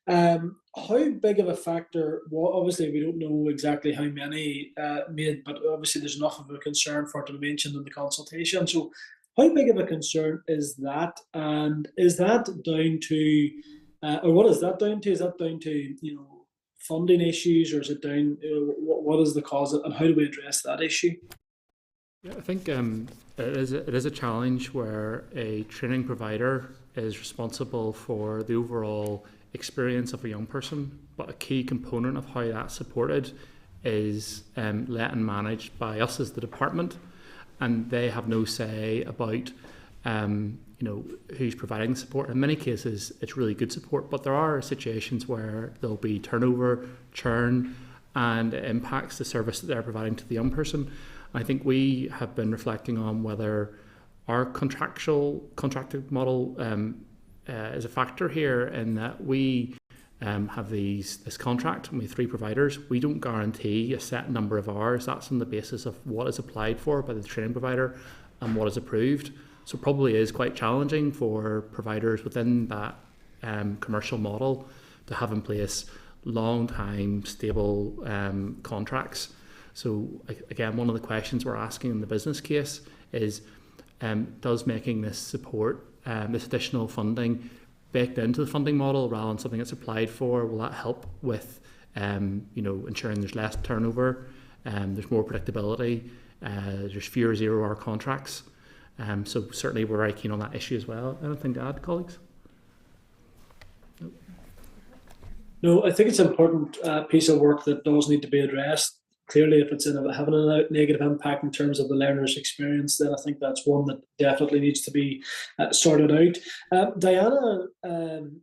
How big of a factor? Well, obviously we don't know exactly how many made, but obviously there's enough of a concern for it to be mentioned in the consultation. So, How big of a concern is that? And is that down to, or what is that down to? Is that down to, funding issues, or is it down, what is the cause, and how do we address that issue? Yeah, I think it is a challenge where a training provider is responsible for the overall experience of a young person, but a key component of how that's supported is led and managed by us as the department, and they have no say about who's providing the support. In many cases, it's really good support, but there are situations where there'll be turnover, churn, and it impacts the service that they're providing to the young person. I think we have been reflecting on whether our contracted model is a factor here, in that we have this contract and we have 3 providers. We don't guarantee a set number of hours. That's on the basis of what is applied for by the training provider and what is approved. So it probably is quite challenging for providers within that commercial model to have in place long-time, stable contracts. So again, one of the questions we're asking in the business case is, does making this support, this additional funding baked into the funding model rather than something that's applied for, will that help with ensuring there's less turnover, there's more predictability, there's fewer 0-hour contracts? So certainly we're very keen on that issue as well. Anything to add, colleagues? No, I think it's an important piece of work that does need to be addressed. Clearly, if it's having a negative impact in terms of the learner's experience, then I think that's one that definitely needs to be sorted out. Diana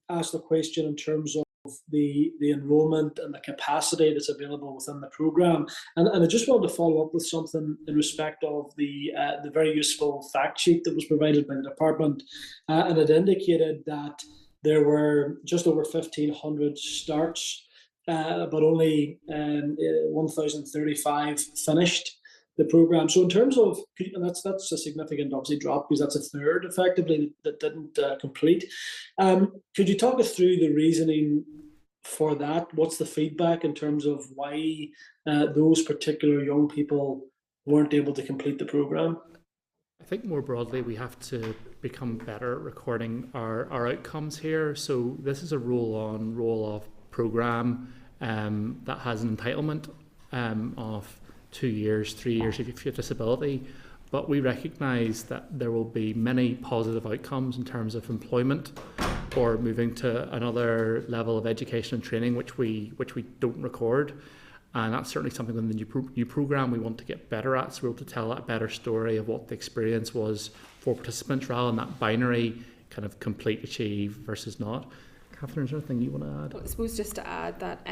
asked a question in terms of the enrolment and the capacity that's available within the programme. And I just wanted to follow up with something in respect of the very useful fact sheet that was provided by the department. And it indicated that there were just over 1,500 starts, but only 1,035 finished the programme. So in terms of, and that's a significant obviously drop, because that's a third effectively that didn't complete. Could you talk us through the reasoning for that? What's the feedback in terms of why those particular young people weren't able to complete the programme? I think more broadly, we have to become better at recording our outcomes here. So this is a roll-on, roll-off programme that has an entitlement of 2 years, 3 years if you have disability. But we recognise that there will be many positive outcomes in terms of employment or moving to another level of education and training, which we don't record. And that's certainly something in the new programme we want to get better at, so we're able to tell that better story of what the experience was for participants, rather than that binary kind of complete, achieve versus not. Catherine, is there anything you want to add? Well, I suppose just to add that,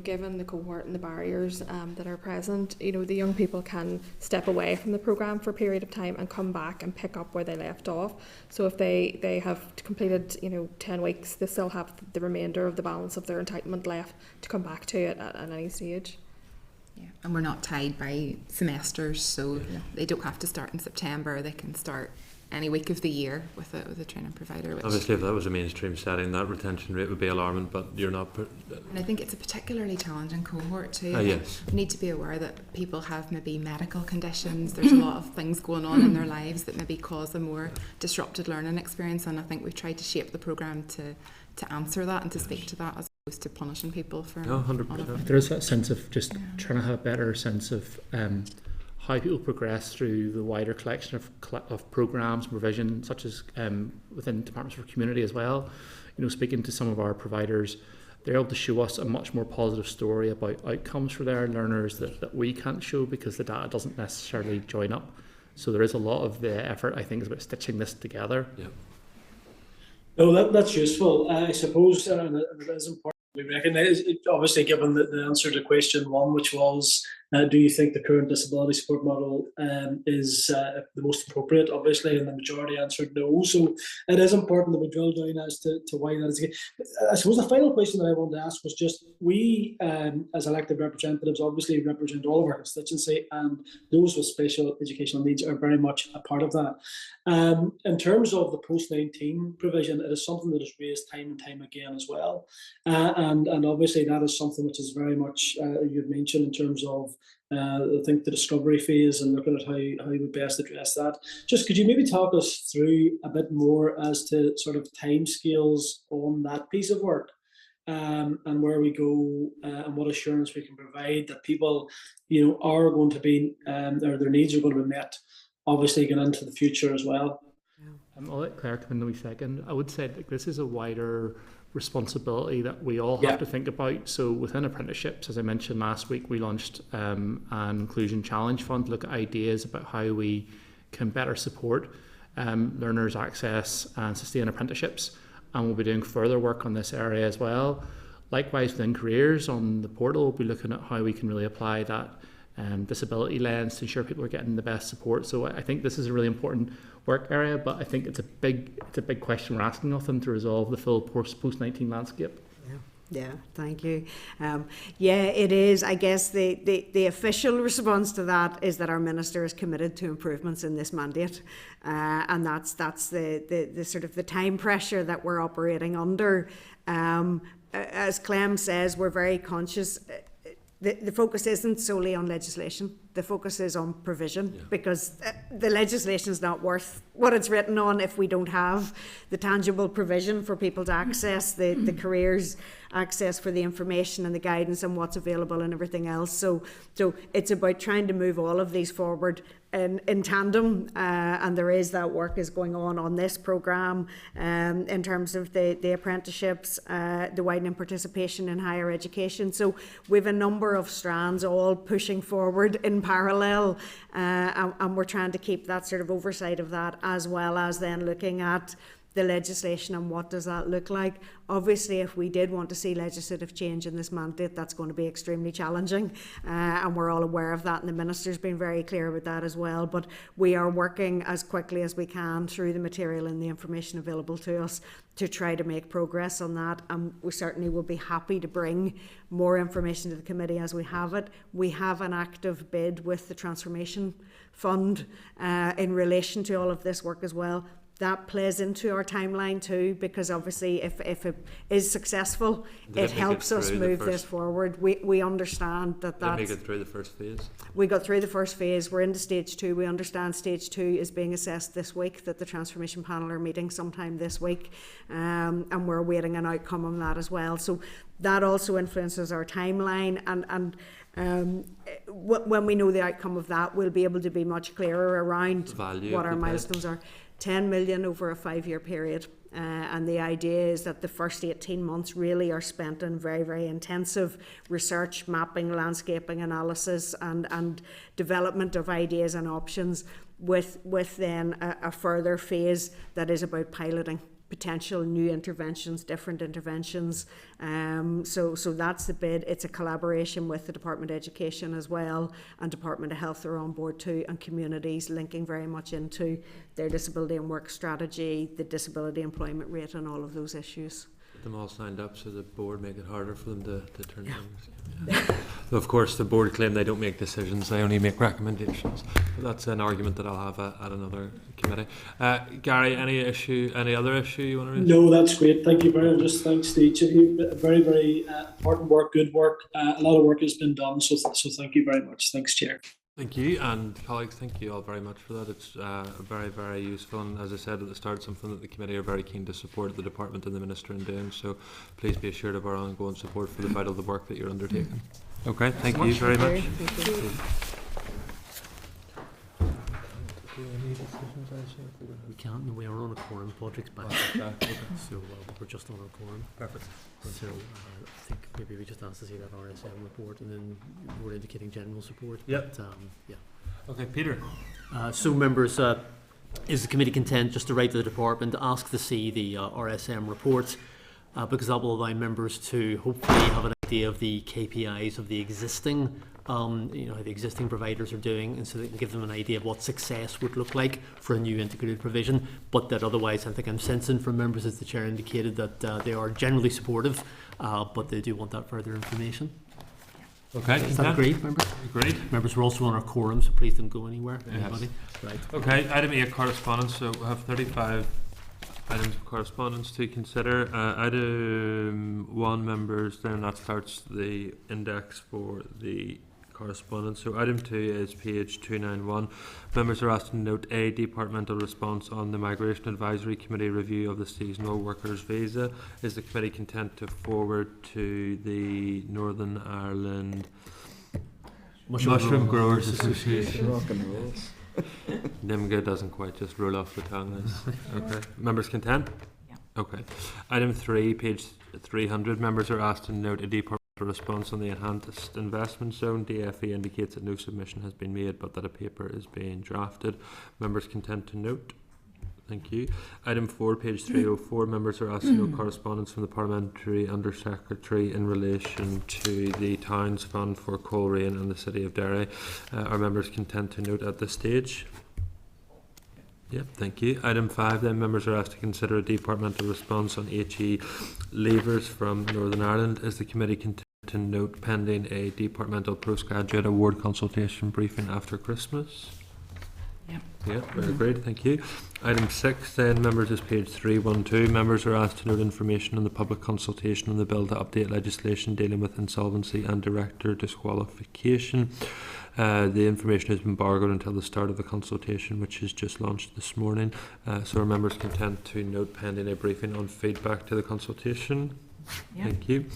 given the cohort and the barriers that are present, the young people can step away from the programme for a period of time and come back and pick up where they left off. So if they have completed, 10 weeks, they still have the remainder of the balance of their entitlement left to come back to it at any stage. Yeah, and we're not tied by semesters, so they don't have to start in September. They can start any week of the year with a training provider. Obviously, if that was a mainstream setting, that retention rate would be alarming, but you're not. And I think it's a particularly challenging cohort too. Yes. We need to be aware that people have maybe medical conditions. There's a lot of things going on in their lives that maybe cause a more disrupted learning experience, and I think we've tried to shape the programme to answer that and to speak to that, as opposed to punishing people for. No, 100%. There is that sense of just trying to have a better sense of how people progress through the wider collection of programmes and provision, such as within Departments for Community as well. Speaking to some of our providers, they're able to show us a much more positive story about outcomes for their learners that we can't show because the data doesn't necessarily join up. So there is a lot of the effort, I think, is about stitching this together. Yeah. No, that's useful. I suppose it is important. We recognise, obviously, given the answer to question 1, which was, do you think the current disability support model is the most appropriate? Obviously, and the majority answered no. So it is important that we drill down as to why that is the case. I suppose the final question that I wanted to ask was just, we as elected representatives obviously represent all of our constituency, and those with special educational needs are very much a part of that. In terms of the post-19 provision, it is something that is raised time and time again as well. And obviously that is something which is very much, you've mentioned in terms of I think the discovery phase and looking at how we best address that. Just could you maybe talk us through a bit more as to sort of timescales on that piece of work, and where we go, and what assurance we can provide that people, are going to be, or their needs are going to be met, obviously going into the future as well. I'll let Claire come in a wee second. I would say that this is a wider responsibility that we all have to think about. So within apprenticeships, as I mentioned last week, we launched an inclusion challenge fund to look at ideas about how we can better support learners' access and sustain apprenticeships. And we'll be doing further work on this area as well. Likewise, within careers on the portal, we'll be looking at how we can really apply that disability lens to ensure people are getting the best support. So I think this is a really important work area, but I think it's a big question we're asking of them to resolve the full post-19 landscape. Yeah, thank you. It is. I guess the official response to that is that our minister is committed to improvements in this mandate, and that's the sort of the time pressure that we're operating under. As Clem says, we're very conscious. The focus isn't solely on legislation. The focus is on provision, because the legislation is not worth what it's written on if we don't have the tangible provision for people to access the careers, access for the information and the guidance and what's available and everything else. So it's about trying to move all of these forward in tandem, and there is that work is going on this programme in terms of the apprenticeships, the widening participation in higher education. So we have a number of strands all pushing forward in parallel, and we're trying to keep that sort of oversight of that, as well as then looking at the legislation and what does that look like. Obviously, if we did want to see legislative change in this mandate, that's going to be extremely challenging, and we're all aware of that, and the minister's been very clear with that as well. But we are working as quickly as we can through the material and the information available to us to try to make progress on that, and we certainly will be happy to bring more information to the committee as we have it. We have an active bid with the Transformation Fund in relation to all of this work as well. That plays into our timeline too, because obviously if it is successful, it helps us move this forward. We understand that that's... Did it make it through the first phase? We got through the first phase. We're into stage 2. We understand stage 2 is being assessed this week, that the Transformation Panel are meeting sometime this week, and we're awaiting an outcome on that as well. So that also influences our timeline, and when we know the outcome of that, we'll be able to be much clearer around what our milestones are. 10 million over a 5-year period, and the idea is that the first 18 months really are spent in very, very intensive research, mapping, landscaping analysis and development of ideas and options, with then a further phase that is about piloting potential new interventions, different interventions. So that's the bid. It's a collaboration with the Department of Education as well, and Department of Health are on board too, and communities linking very much into their disability and work strategy, the disability employment rate and all of those issues. Get them all signed up so the board make it harder for them to turn down. Of course, the board claim they don't make decisions, they only make recommendations. But that's an argument that I'll have at another committee. Gary, any other issue you want to raise? No, that's great. Thank you very much. Thanks to each of you. Very, very important work, good work. A lot of work has been done, so thank you very much. Thanks, Chair. Thank you, and colleagues, thank you all very much for that. It's very, very useful, and as I said at the start, something that the committee are very keen to support the department and the minister in doing. So please be assured of our ongoing support for the vital work that you're undertaking. Okay, thank you very much. We can't. No, we are on a quorum. Patrick's back. So we're just on a quorum. Perfect. So I think maybe we just asked to see that RSM report, and then we're indicating general support. Yep. But, yeah. Okay, Peter. So members, is the committee content just to write to the department to ask to see the RSM report, because that will allow members to hopefully have an idea of the KPIs of the existing how the existing providers are doing, and so they can give them an idea of what success would look like for a new integrated provision. But that otherwise, I think I'm sensing from members, as the chair indicated, that they are generally supportive, but they do want that further information. Okay. Is that agreed, members? Agreed. Members, we're also on our quorum, so please don't go anywhere. Yes. Anybody? Right. Okay, item 8, correspondence. So we have 35 items of correspondence to consider. Item 1, members, then that starts the index for the correspondence. So item 2 is page 291. Members are asked to note a departmental response on the Migration Advisory Committee review of the seasonal workers visa. Is the committee content to forward to the Northern Ireland Mushroom Growers Association? Rock and rolls. NIMGA doesn't quite just roll off the tongue. Okay. Members content? Yeah. Okay. Item 3, page 300. Members are asked to note a departmental response on the Enhanced Investment Zone. DFE indicates that no submission has been made, but that a paper is being drafted. Members content to note? Thank you. Item 4, page 304. Members are asked to note correspondence from the Parliamentary Under-Secretary in relation to the Towns Fund for Coleraine and the City of Derry. Are members content to note at this stage? Yep, thank you. Item 5, then, members are asked to consider a departmental response on HE leavers from Northern Ireland. Is the committee content to note pending a departmental postgraduate award consultation briefing after Christmas? Yep. Yeah, very great, thank you. Item 6, then, members, is page 312. Members are asked to note information on the public consultation on the bill to update legislation dealing with insolvency and director disqualification. The information has been embargoed until the start of the consultation, which is just launched this morning. So are members content to note pending a briefing on feedback to the consultation? Yeah. Thank you.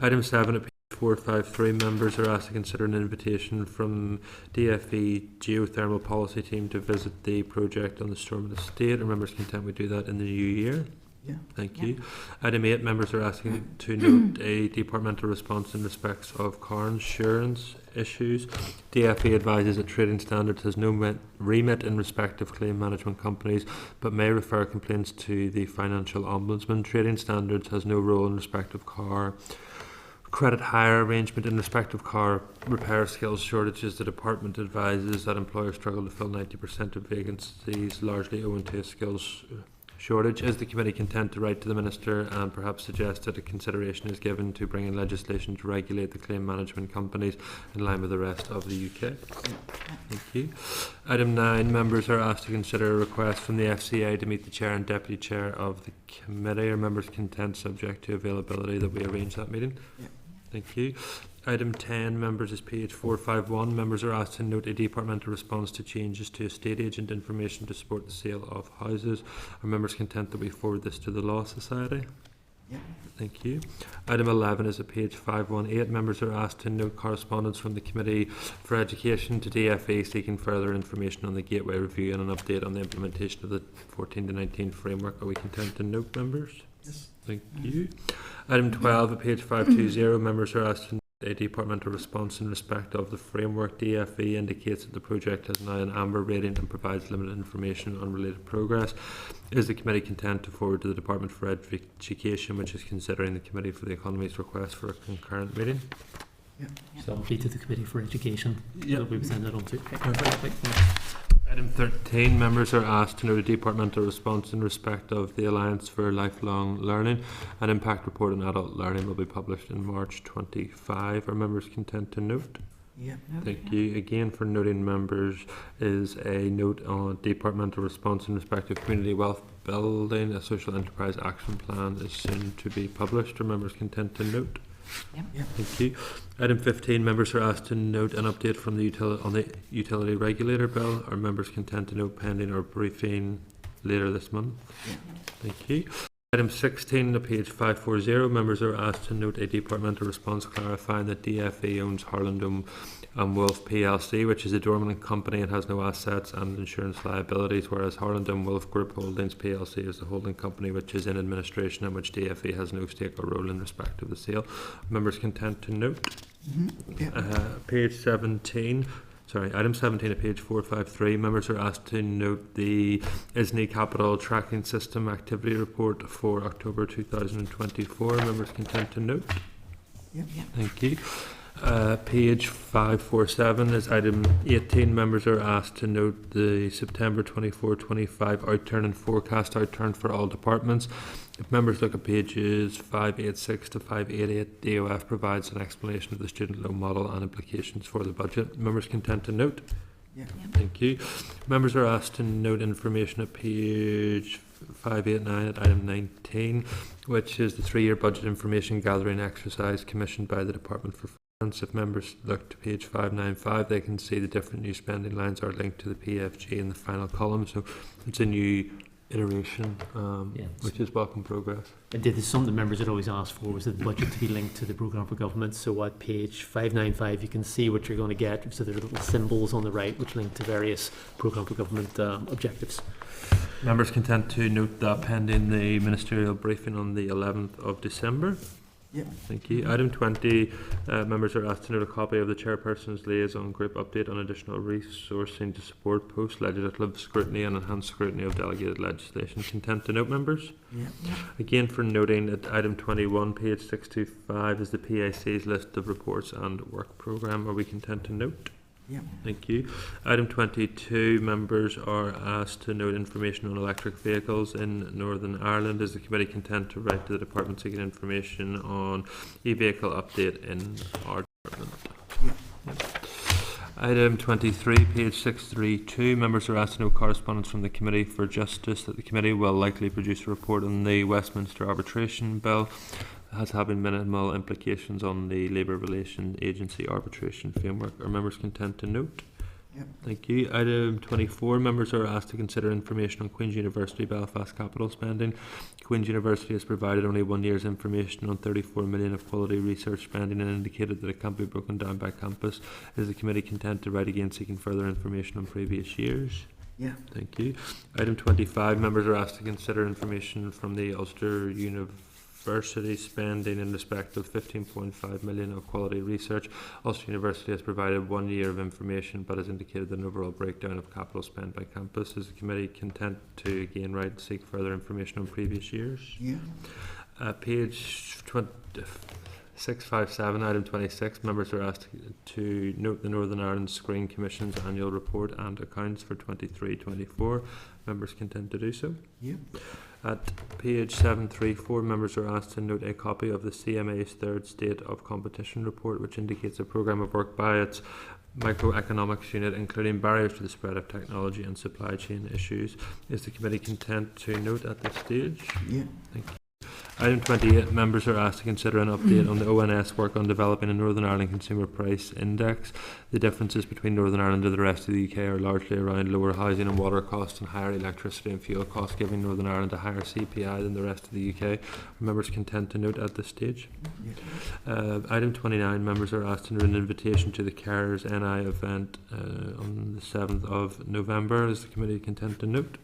Item 7 at page 453, members are asked to consider an invitation from DFE Geothermal Policy Team to visit the project on the Stormont Estate. Are members content we do that in the new year? Yeah. Thank you. Item 8, members are asking to note a departmental response in respects of car insurance issues. DFE advises that Trading Standards has no remit in respect of claim management companies, but may refer complaints to the Financial Ombudsman. Trading Standards has no role in respect of car credit hire arrangement. In respect of car repair skills shortages, the department advises that employers struggle to fill 90% of vacancies, largely owing to a skills shortage. Is the committee content to write to the Minister and perhaps suggest that a consideration is given to bringing legislation to regulate the claim management companies in line with the rest of the UK? Thank you. Item 9, members are asked to consider a request from the FCA to meet the Chair and Deputy Chair of the committee. Are members content, subject to availability, that we arrange that meeting? Yeah. Thank you. Item 10, members, is page 451. Members are asked to note a departmental response to changes to estate agent information to support the sale of houses. Are members content that we forward this to the Law Society? Yeah. Thank you. Item 11 is at page 518. Members are asked to note correspondence from the Committee for Education to DFE seeking further information on the Gateway Review and an update on the implementation of the 14 to 19 framework. Are we content to note, members? Yes. Thank you. Item 12 at page 520. Members are asked to note a departmental response in respect of the framework. DFE indicates that the project has now an amber rating and provides limited information on related progress. Is the committee content to forward to the Department for Education, which is considering the Committee for the Economy's request for a concurrent meeting? Yeah. So I'll lead to the Committee for Education. Yeah. We will send that on to. Item 13, members are asked to note a departmental response in respect of the Alliance for Lifelong Learning. An impact report on adult learning will be published in March 25. Are members content to note? Yeah. Thank you. Again, for noting members is a note on departmental response in respect of community wealth building. A social enterprise action plan is soon to be published. Are members content to note? Yep. Yeah. Thank you. Item 15, members are asked to note an update from the utility regulator bill. Are members content to note pending or briefing later this month? Yeah. Thank you. Item 16, on page 540, members are asked to note a departmental response clarifying that DFE owns Harlandum and Wolf PLC, which is a dormant company and has no assets and insurance liabilities, whereas Harlandum Wolf Group Holdings PLC is the holding company which is in administration and which DFE has no stake or role in respect of the sale. Members content to note? Page 17. Item 17 at page 453. Members are asked to note the ISNI Capital Tracking System Activity Report for October 2024. Members content to note? Yeah. Thank you. Page 547 is item 18. Members are asked to note the September 24-25 outturn and forecast outturn for all departments. If members look at pages 586 to 588, DOF provides an explanation of the student loan model and implications for the budget. Members content to note? Yeah. Thank you. Members are asked to note information at page 589 at item 19, which is the 3-year budget information gathering exercise commissioned by the Department for If members look to page 595, they can see the different new spending lines are linked to the PFG in the final column. So it's a new iteration, which is welcome progress. Indeed, there's something members had always asked for, was the budget to be linked to the programme for government. So at page 595, you can see what you're going to get. So there are little symbols on the right which link to various programme for government objectives. Members content to note that pending the ministerial briefing on the 11th of December. Yeah. Thank you. Item 20, members are asked to note a copy of the Chairperson's Liaison Group update on additional resourcing to support post-legislative scrutiny and enhanced scrutiny of delegated legislation. Content to note, members? Yeah. Again, for noting at item 21, page 625 is the PAC's list of reports and work programme. Are we content to note? Yeah. Thank you. Item 22, members are asked to note information on electric vehicles in Northern Ireland. Is the committee content to write to the department seeking information on e-vehicle update in our department? Yeah. Yep. Item 23, page 632, members are asked to note correspondence from the Committee for Justice that the committee will likely produce a report on the Westminster Arbitration Bill has having minimal implications on the Labour Relations Agency arbitration framework. Are members content to note? Yep. Thank you. Item 24, members are asked to consider information on Queen's University Belfast capital spending. Queen's University has provided only 1 year's information on 34 million of quality research spending and indicated that it can't be broken down by campus. Is the committee content to write again seeking further information on previous years? Yeah. Thank you. Item 25, members are asked to consider information from the Ulster University spending in respect of 15.5 million of quality research. Ulster University has provided 1 year of information but has indicated an overall breakdown of capital spent by campus. Is the committee content to again write and seek further information on previous years? Yeah. Page 657, item 26, members are asked to note the Northern Ireland Screen Commission's annual report and accounts for 23-24. Members content to do so? Yeah. At page 734, members are asked to note a copy of the CMA's third State of Competition report, which indicates a programme of work by its microeconomics unit, including barriers to the spread of technology and supply chain issues. Is the committee content to note at this stage? Yeah. Thank you. Item 28, members are asked to consider an update on the ONS work on developing a Northern Ireland Consumer Price Index. The differences between Northern Ireland and the rest of the UK are largely around lower housing and water costs and higher electricity and fuel costs, giving Northern Ireland a higher CPI than the rest of the UK. Are members content to note at this stage? Yeah. Item 29, members are asked to note an invitation to the CARES NI event on the 7th of November. Is the committee content to note?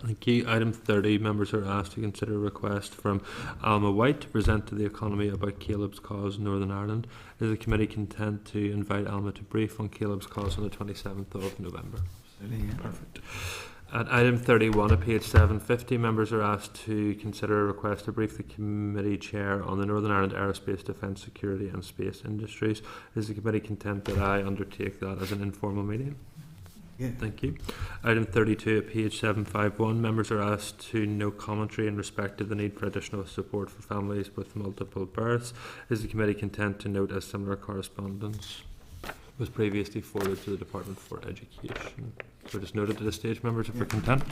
Thank you. Item 30, members are asked to consider a request from Alma White to present to the economy about Caleb's Cause Northern Ireland. Is the committee content to invite Alma to brief on Caleb's Cause on the 27th of November? Yeah. Perfect. At item 31 at page 750, members are asked to consider a request to brief the committee chair on the Northern Ireland Aerospace, Defence, Security and Space Industries. Is the committee content that I undertake that as an informal meeting? Yeah. Thank you. Item 32 at page 751, members are asked to note commentary in respect of the need for additional support for families with multiple births. Is the committee content to note as similar correspondence was previously forwarded to the Department for Education? So just noted at this stage, members, if we're content.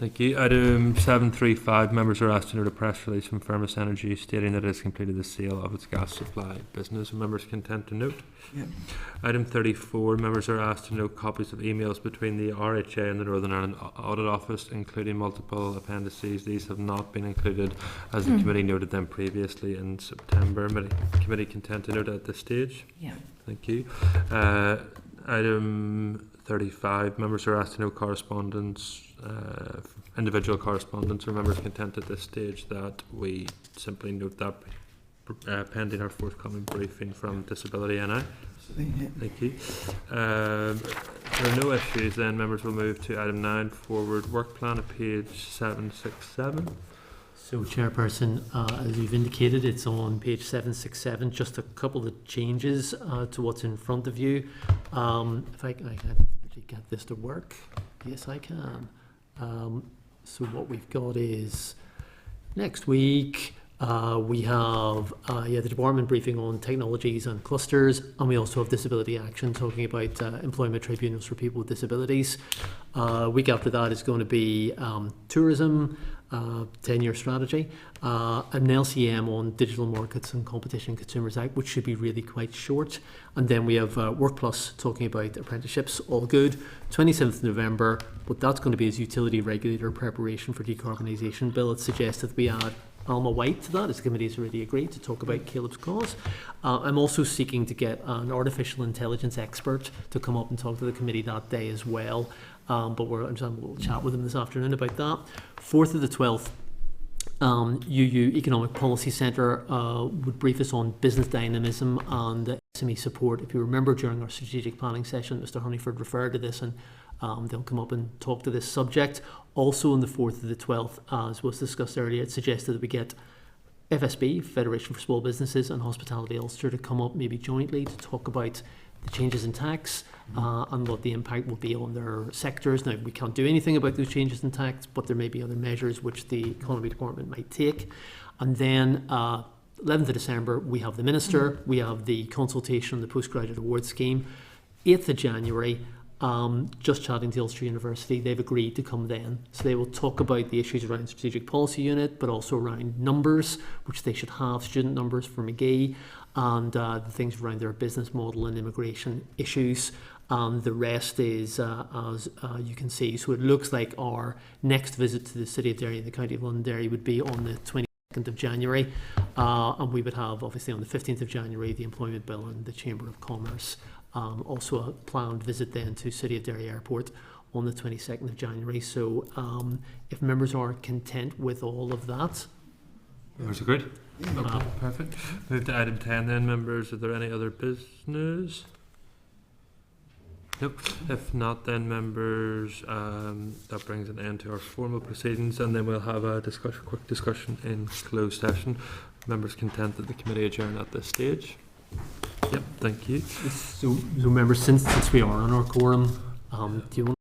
Thank you. Item 735, members are asked to note a press release from Firmus Energy stating that it has completed the sale of its gas supply business. Are members content to note? Yeah. Item 34, members are asked to note copies of emails between the RHA and the Northern Ireland Audit Office, including multiple appendices. These have not been included as the committee noted them previously in September. Committee content to note at this stage? Yeah. Thank you. Item 35, members are asked to note correspondence, individual correspondence. Are members content at this stage that we simply note that pending our forthcoming briefing from Disability NI? Thank you. There are no issues then. Members will move to item 9, forward work plan at page 767. So, Chairperson, as you've indicated, it's on page 767. Just a couple of changes to what's in front of you. If I can actually get this to work. Yes, I can. So what we've got is next week we have the department briefing on technologies and clusters, and we also have disability action talking about employment tribunals for people with disabilities. Week after that is going to be tourism. 10-year strategy, an LCM on Digital Markets and Competition and Consumers Act, which should be really quite short. And then we have Work Plus talking about apprenticeships, all good. 27th November, but that's going to be as utility regulator preparation for decarbonisation bill. It's suggested we add Alma White to that, as the committee has already agreed to talk about Caleb's cause. I'm also seeking to get an artificial intelligence expert to come up and talk to the committee that day as well. But I'm just having a little chat with them this afternoon about that. 4th to the 12th, UU Economic Policy Centre would brief us on business dynamism and SME support. If you remember, during our strategic planning session, Mr Honeyford referred to this, and they'll come up and talk to this subject. Also on the 4th to the 12th, as was discussed earlier, it suggested that we get FSB, Federation for Small Businesses, and Hospitality Ulster to come up maybe jointly to talk about the changes in tax and what the impact will be on their sectors. Now, we can't do anything about those changes in tax, but there may be other measures which the Economy Department might take. And then 11th of December, we have the Minister, we have the consultation on the Postgraduate Award Scheme. 8th of January, just chatting to Ulster University, they've agreed to come then. So they will talk about the issues around Strategic Policy Unit, but also around numbers, which they should have, student numbers for McGee, and the things around their business model and immigration issues. The rest is, as you can see, so it looks like our next visit to the City of Derry and the County of Londonderry would be on the 22nd of January, and we would have, obviously, on the 15th of January, the Employment Bill and the Chamber of Commerce. Also a planned visit then to City of Derry Airport on the 22nd of January. So if members are content with all of that. Members agreed? Perfect. Move to item 10 then, members. Are there any other business? Nope. If not, then members, that brings an end to our formal proceedings, and then we'll have a quick discussion in closed session. Members content that the committee adjourn at this stage? Yep, thank you. So members, since we are on our quorum, do you want